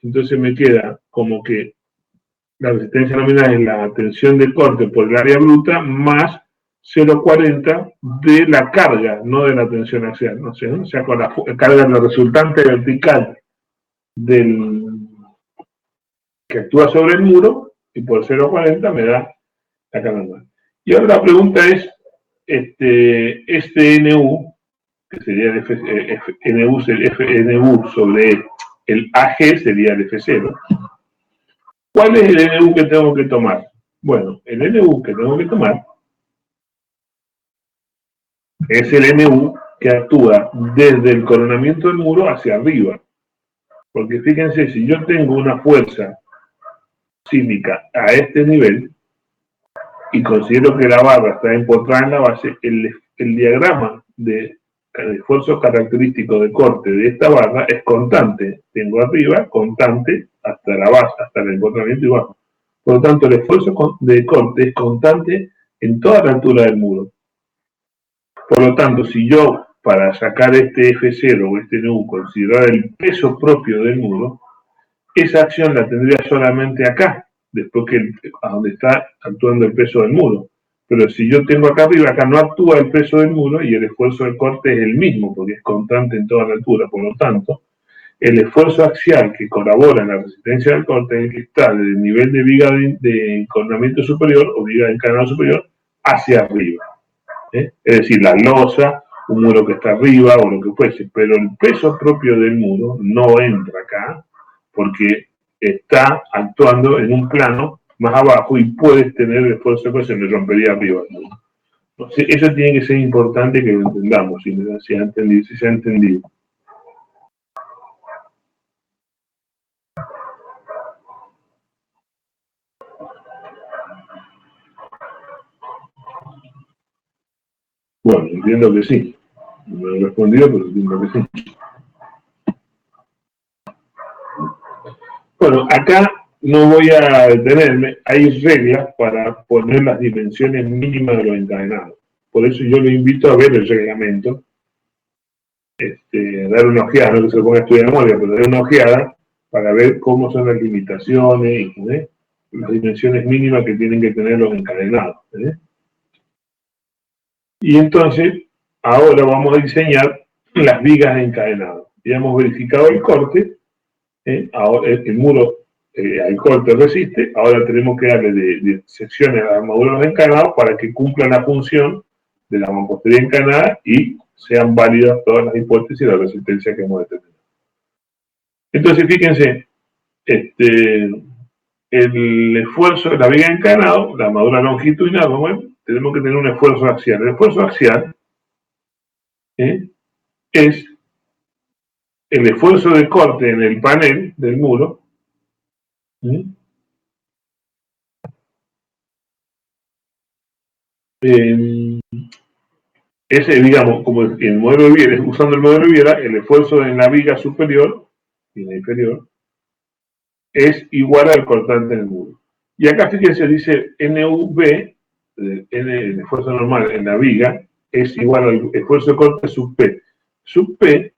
Entonces me queda como que la resistencia nominal es la tensión de corte por el área bruta más 0,40 de la carga, no de la tensión axial. ¿No? O sea, con la carga de la resultante vertical que actúa sobre el muro, y por 0,40 me da la carga normal. Y ahora la pregunta es, NU, que sería el NU sobre el AG, sería el F0. ¿Cuál es el NU que tengo que tomar? Bueno, el NU que tengo que tomar es el NU que actúa desde el coronamiento del muro hacia arriba. Porque fíjense, si yo tengo una fuerza sísmica a este nivel y considero que la barra está empotrada en la base, el diagrama de esfuerzo característico de corte de esta barra es constante. Tengo arriba constante hasta la base, hasta el empotramiento y bajo. Por lo tanto, el esfuerzo de corte es constante en toda la altura del muro. Por lo tanto, si yo, para sacar este F0 o este NU, considerar el peso propio del muro, esa acción la tendría solamente acá, después que a donde está actuando el peso del muro. Pero si yo tengo acá arriba, acá no actúa el peso del muro y el esfuerzo del corte es el mismo, porque es constante en toda la altura. Por lo tanto, el esfuerzo axial que colabora en la resistencia del corte es el que está desde el nivel de viga de encornamiento superior o viga de encanado superior hacia arriba. Es decir, la losa, un muro que está arriba o lo que fuese, pero el peso propio del muro no entra acá porque está actuando en un plano más abajo y puedes tener el esfuerzo que se me rompería arriba. Entonces, eso tiene que ser importante que lo entendamos, si se ha entendido. Bueno, entiendo que sí. No he respondido, pero entiendo que sí. Bueno, acá no voy a detenerme. Hay reglas para poner las dimensiones mínimas de los encadenados. Por eso yo lo invito a ver el reglamento. Dar una ojeada, no que se lo ponga a estudiar de memoria, pero dar una ojeada para ver cómo son las limitaciones, las dimensiones mínimas que tienen que tener los encadenados. Y entonces, ahora vamos a diseñar las vigas de encadenado. Ya hemos verificado el corte, ahora el muro al corte resiste, ahora tenemos que darle de secciones a la armadura de los encadenados para que cumplan la función de la mampostería encadenada y sean válidas todas las hipótesis de la resistencia que hemos determinado. Entonces, fíjense, el esfuerzo de la viga de encadenado, la armadura longitudinal, bueno, tenemos que tener un esfuerzo axial. El esfuerzo axial es el esfuerzo de corte en el panel del muro, ese, digamos, como el modelo de Viera, usando el modelo de Viera, el esfuerzo en la viga superior y en la inferior es igual al cortante en el muro. Y acá fíjense, dice NUV, el esfuerzo normal en la viga, es igual al esfuerzo de corte sub P. Sub P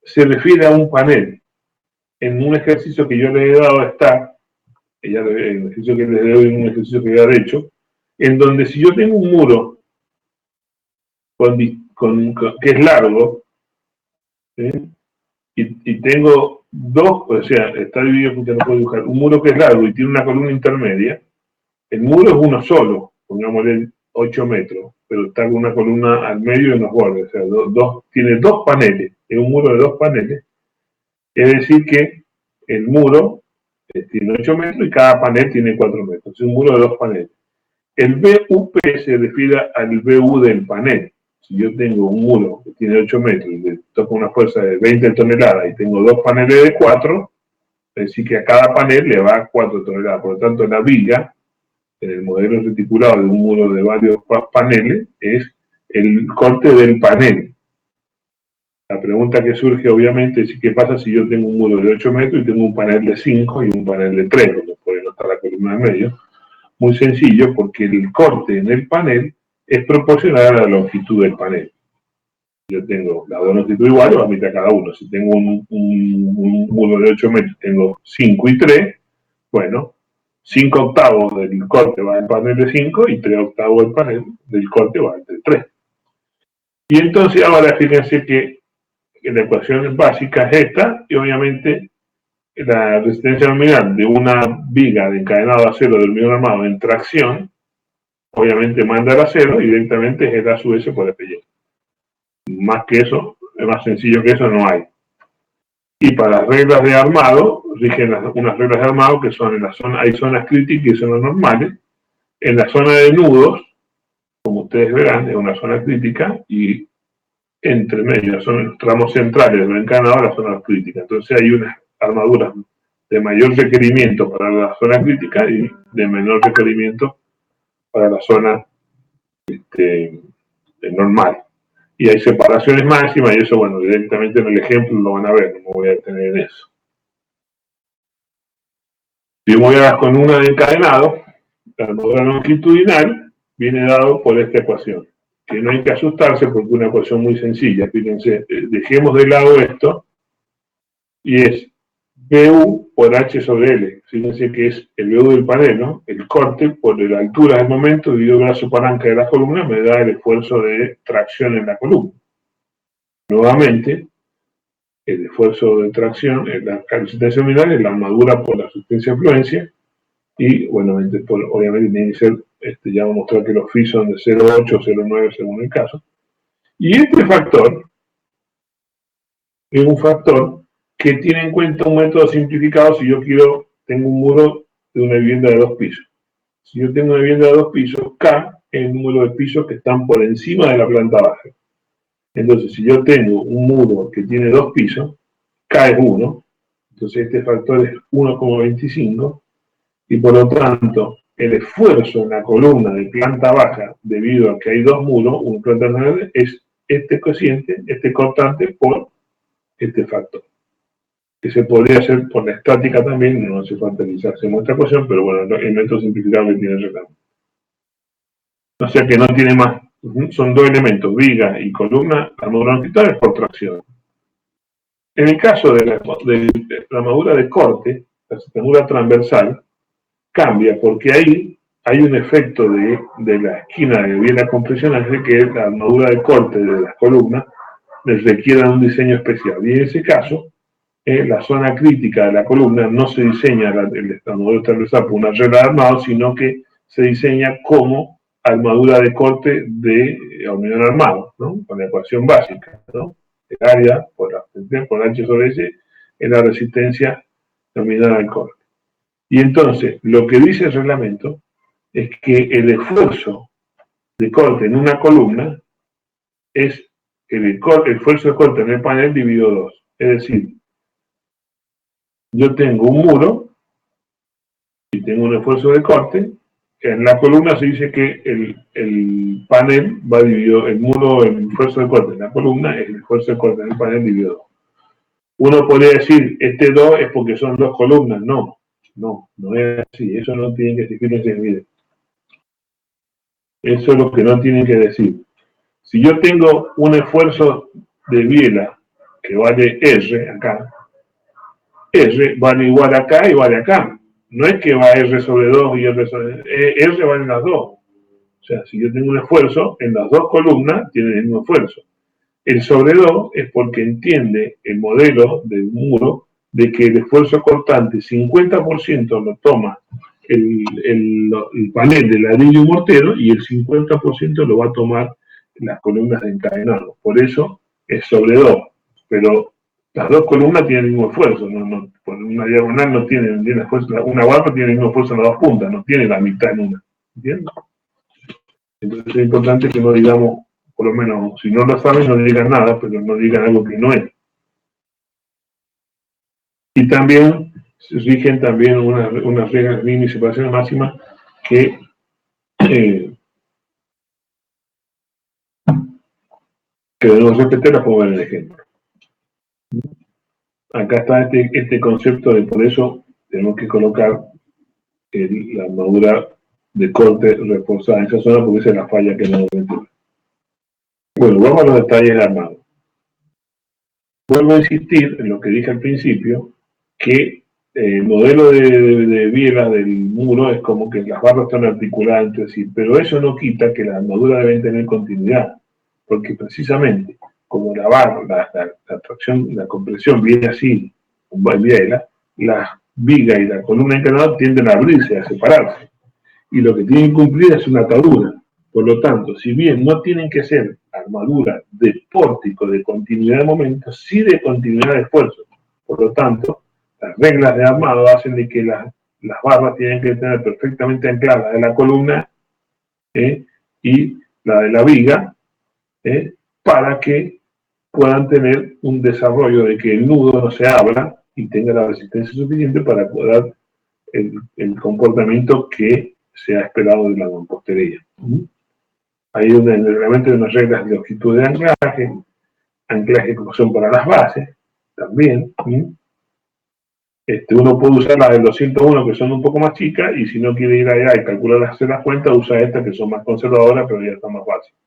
se refiere a un panel. En un ejercicio que yo le he dado a estar, el ejercicio que les doy un ejercicio que ya he hecho, en donde si yo tengo un muro que es largo, y tengo dos, o sea, está dividido, porque no puedo dibujar, un muro que es largo y tiene una columna intermedia, el muro es uno solo, pongámosle 8 metros, pero está con una columna al medio y en los bordes, o sea, tiene dos paneles, es un muro de dos paneles, es decir que el muro tiene 8 metros y cada panel tiene 4 metros, es un muro de dos paneles. El BUP se refiere al BU del panel. Si yo tengo un muro que tiene 8 metros y le toca una fuerza de 20 toneladas y tengo dos paneles de 4, es decir que a cada panel le va 4 toneladas. Por lo tanto, la viga, en el modelo reticulado de un muro de varios paneles, es el corte del panel. La pregunta que surge, obviamente, es ¿qué pasa si yo tengo un muro de 8 metros y tengo un panel de 5 y un panel de 3? Donde puede no estar la columna de medio. Muy sencillo, porque el corte en el panel es proporcional a la longitud del panel. Yo tengo las dos longitudes iguales, va a mitad cada uno. Si tengo un muro de 8 metros, tengo 5 y 3, bueno, 5 octavos del corte va al panel de 5 y 3 octavos del panel del corte va al de 3. Y entonces ahora fíjense que la ecuación básica es esta, y obviamente la resistencia nominal de una viga de encadenado de acero de hormigón armado en tracción, obviamente manda el acero y directamente es el A sub S por FY. Más que eso, más sencillo que eso no hay. Y para las reglas de armado, rigen unas reglas de armado que son en la zona, hay zonas críticas y zonas normales. En la zona de nudos, como ustedes verán, es una zona crítica y entre medio, son los tramos centrales del encanador, las zonas críticas. Entonces hay unas armaduras de mayor requerimiento para la zona crítica y de menor requerimiento para la zona normal. Y hay separaciones máximas y eso, bueno, directamente en el ejemplo lo van a ver, no me voy a detener en eso. Si voy a con una de encadenado, la armadura longitudinal viene dado por esta ecuación, que no hay que asustarse porque es una ecuación muy sencilla. Fíjense, dejemos de lado esto y es BU por H sobre L. Fíjense que es el BU del panel, ¿no? El corte por la altura del momento dividido el brazo palanca de la columna me da el esfuerzo de tracción en la columna. Nuevamente, el esfuerzo de tracción, la resistencia nominal es la armadura por la resistencia de influencia y, bueno, obviamente tiene que ser, ya vamos a mostrar que los phi son de 0,8 o 0,9 según el caso. Y este factor es un factor que tiene en cuenta un método simplificado si yo tengo un muro de una vivienda de 2 pisos. Si yo tengo una vivienda de 2 pisos, K es el número de pisos que están por encima de la planta baja. Entonces, si yo tengo un muro que tiene 2 pisos, K es 1, entonces este factor es 1,25, y por lo tanto, el esfuerzo en la columna de planta baja, debido a que hay 2 muros, un planta baja, es este cociente, este cortante, por este factor. Que se podría hacer por la estática también, no hace falta que se hace muestra ecuación, pero bueno, el método simplificado que tiene el reclamo. O sea que no tiene más. Son 2 elementos, viga y columna, armadura longitudinal por tracción. En el caso de la armadura de corte, la armadura transversal, cambia porque ahí hay un efecto de la esquina de biela compresión, hace que la armadura de corte de las columnas les requiera un diseño especial. Y en ese caso, la zona crítica de la columna no se diseña la armadura transversal por una regla de armado, sino que se diseña como armadura de corte de hormigón armado, ¿no? Con la ecuación básica, ¿no? El área por H sobre S es la resistencia hormigón al corte. Y entonces, lo que dice el reglamento es que el esfuerzo de corte en una columna es el esfuerzo de corte en el panel dividido 2. Es decir, yo tengo un muro y tengo un esfuerzo de corte. En la columna se dice que el panel va dividido, el muro, el esfuerzo de corte en la columna es el esfuerzo de corte en el panel dividido 2. Uno podría decir, este 2 es porque son 2 columnas. No es así. Eso no tienen que decir, fíjense, miren. Eso es lo que no tienen que decir. Si yo tengo un esfuerzo de biela que vale R acá, R vale igual acá y vale acá. No es que va R sobre 2 y R sobre... R vale en las dos. O sea, si yo tengo un esfuerzo, en las 2 columnas tienen el mismo esfuerzo. El sobre 2 es porque entiende el modelo del muro de que el esfuerzo cortante 50% lo toma el panel de ladrillo y mortero y el 50% lo va a tomar las columnas de encadenado. Por eso es sobre 2. Pero las 2 columnas tienen el mismo esfuerzo. Por una diagonal no tiene esfuerzo. Una barra tiene el mismo esfuerzo en las 2 puntas, no tiene la mitad en una. ¿Entiendes? Entonces es importante que no digamos, por lo menos, si no lo saben, no digan nada, pero no digan algo que no es. Y también se rigen también unas reglas mínima y separación máxima que debemos respetar, las puedo ver en el ejemplo. Acá está este concepto de por eso tenemos que colocar la armadura de corte reforzada en esa zona porque esa es la falla que nos metimos. Bueno, vamos a los detalles del armado. Vuelvo a insistir en lo que dije al principio, que el modelo de biela del muro es como que las barras están articuladas entre sí, pero eso no quita que las armaduras deben tener continuidad, porque precisamente como la barra, la tracción, la compresión viene así, con biela, las vigas y la columna encadenada tienden a abrirse, a separarse, y lo que tienen que cumplir es una atadura. Por lo tanto, si bien no tienen que ser armadura de pórtico de continuidad de momento, sí de continuidad de esfuerzo. Por lo tanto, las reglas de armado hacen de que las barras tienen que tener perfectamente ancladas la de la columna y la de la viga para que puedan tener un desarrollo de que el nudo no se abra y tenga la resistencia suficiente para poder dar el comportamiento que se ha esperado de la mampostería. Hay en el reglamento hay unas reglas de longitud de anclaje como son para las bases, también. Uno puede usar las de los 101 que son un poco más chicas, y si no quiere ir allá y calcular hacer las cuentas, usa estas que son más conservadoras, pero ya están más fáciles.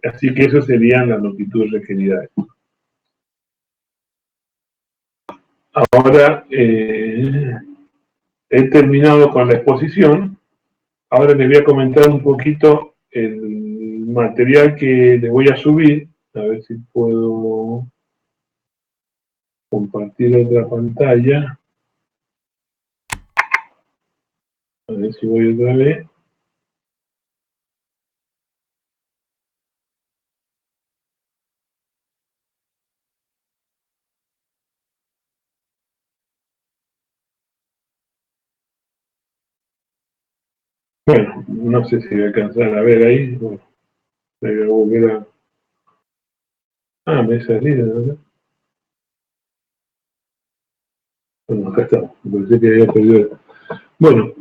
Así que esas serían las longitudes requeridas. Ahora he terminado con la exposición. Ahora les voy a comentar un poquito el material que les voy a subir. A ver si puedo compartir otra pantalla. A ver si voy otra vez. Bueno, no sé si voy a alcanzar a ver ahí. Bueno, me voy a volver a... Ah, me he salido, ¿verdad? Bueno, acá está. Me pensé que había perdido. Bueno,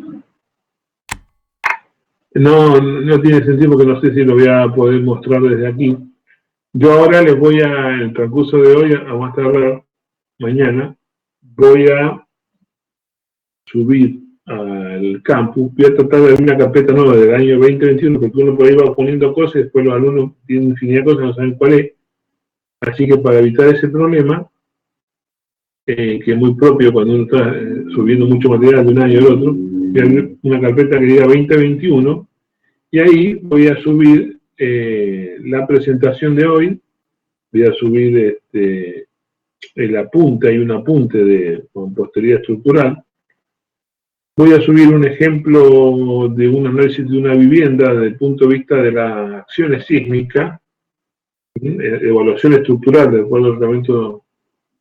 no tiene sentido porque no sé si lo voy a poder mostrar desde aquí. Yo ahora les voy a, en el transcurso de hoy, a más tardar mañana, voy a subir al campus. Voy a tratar de ver una carpeta nueva del año 2021, porque uno por ahí va poniendo cosas y después los alumnos tienen infinidad de cosas, no saben cuál es. Así que para evitar ese problema, que es muy propio cuando uno está subiendo mucho material de un año al otro, voy a abrir una carpeta que diga 2021, y ahí voy a subir la presentación de hoy. Voy a subir el apunte, hay un apunte de mampostería estructural. Voy a subir un ejemplo de un análisis de una vivienda desde el punto de vista de las acciones sísmicas, evaluación estructural de acuerdo al reglamento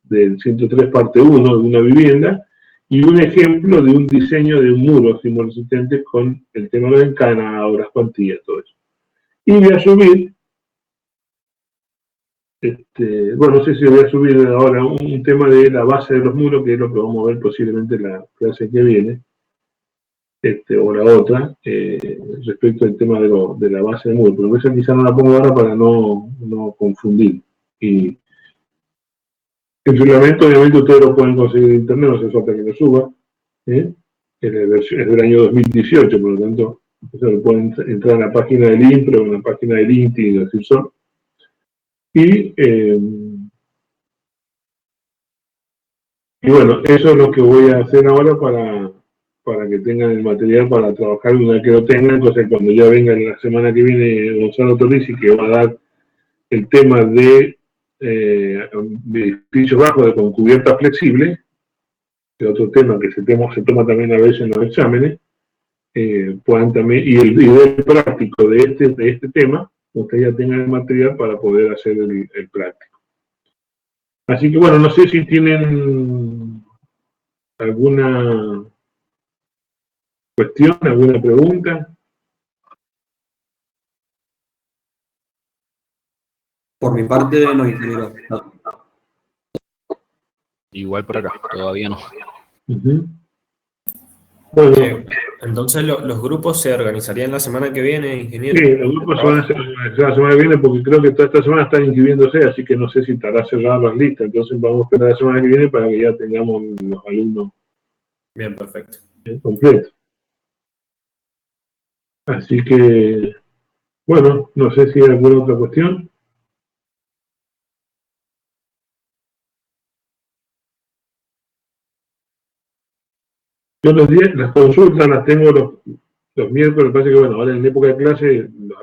del 103 parte 1 de una vivienda, y un ejemplo de un diseño de un muro sismoresistente con el tema de ventanas, obras, cuantías, todo eso. Y voy a subir, bueno, no sé si voy a subir ahora un tema de la base de los muros, que es lo que vamos a ver posiblemente en la clase que viene, o la otra, respecto al tema de la base del muro. Pero eso quizá no la pongo ahora para no confundir. Y el reglamento, obviamente, ustedes lo pueden conseguir en internet, no hace falta que lo suba. Es del año 2018, por lo tanto, lo pueden entrar en la página del INPRE o en la página del INTI del CIRSOR. Y bueno, eso es lo que voy a hacer ahora para que tengan el material para trabajar una vez que lo tengan. Entonces, cuando ya venga la semana que viene Gonzalo Torrisi, que va a dar el tema de edificios bajos con cubierta flexible, que es otro tema que se toma también a veces en los exámenes, puedan también, y el nivel práctico de este tema, ustedes ya tengan el material para poder hacer el práctico. Así que bueno, no sé si tienen alguna cuestión, alguna pregunta. Por mi parte, no, ingeniero. No. Igual por acá, todavía no. Bueno, Entonces los grupos se organizarían la semana que viene, ingeniero. sí, los grupos se van a hacer la semana que viene, porque creo que toda esta semana están inscribiéndose, así que no sé si estará cerrada las listas. Entonces vamos a esperar la semana que viene para que ya tengamos los alumnos Bien, perfecto. completos. Así que, bueno, no sé si hay alguna otra cuestión. Yo las consultas las tengo los miércoles, parece que bueno, ahora en época de clase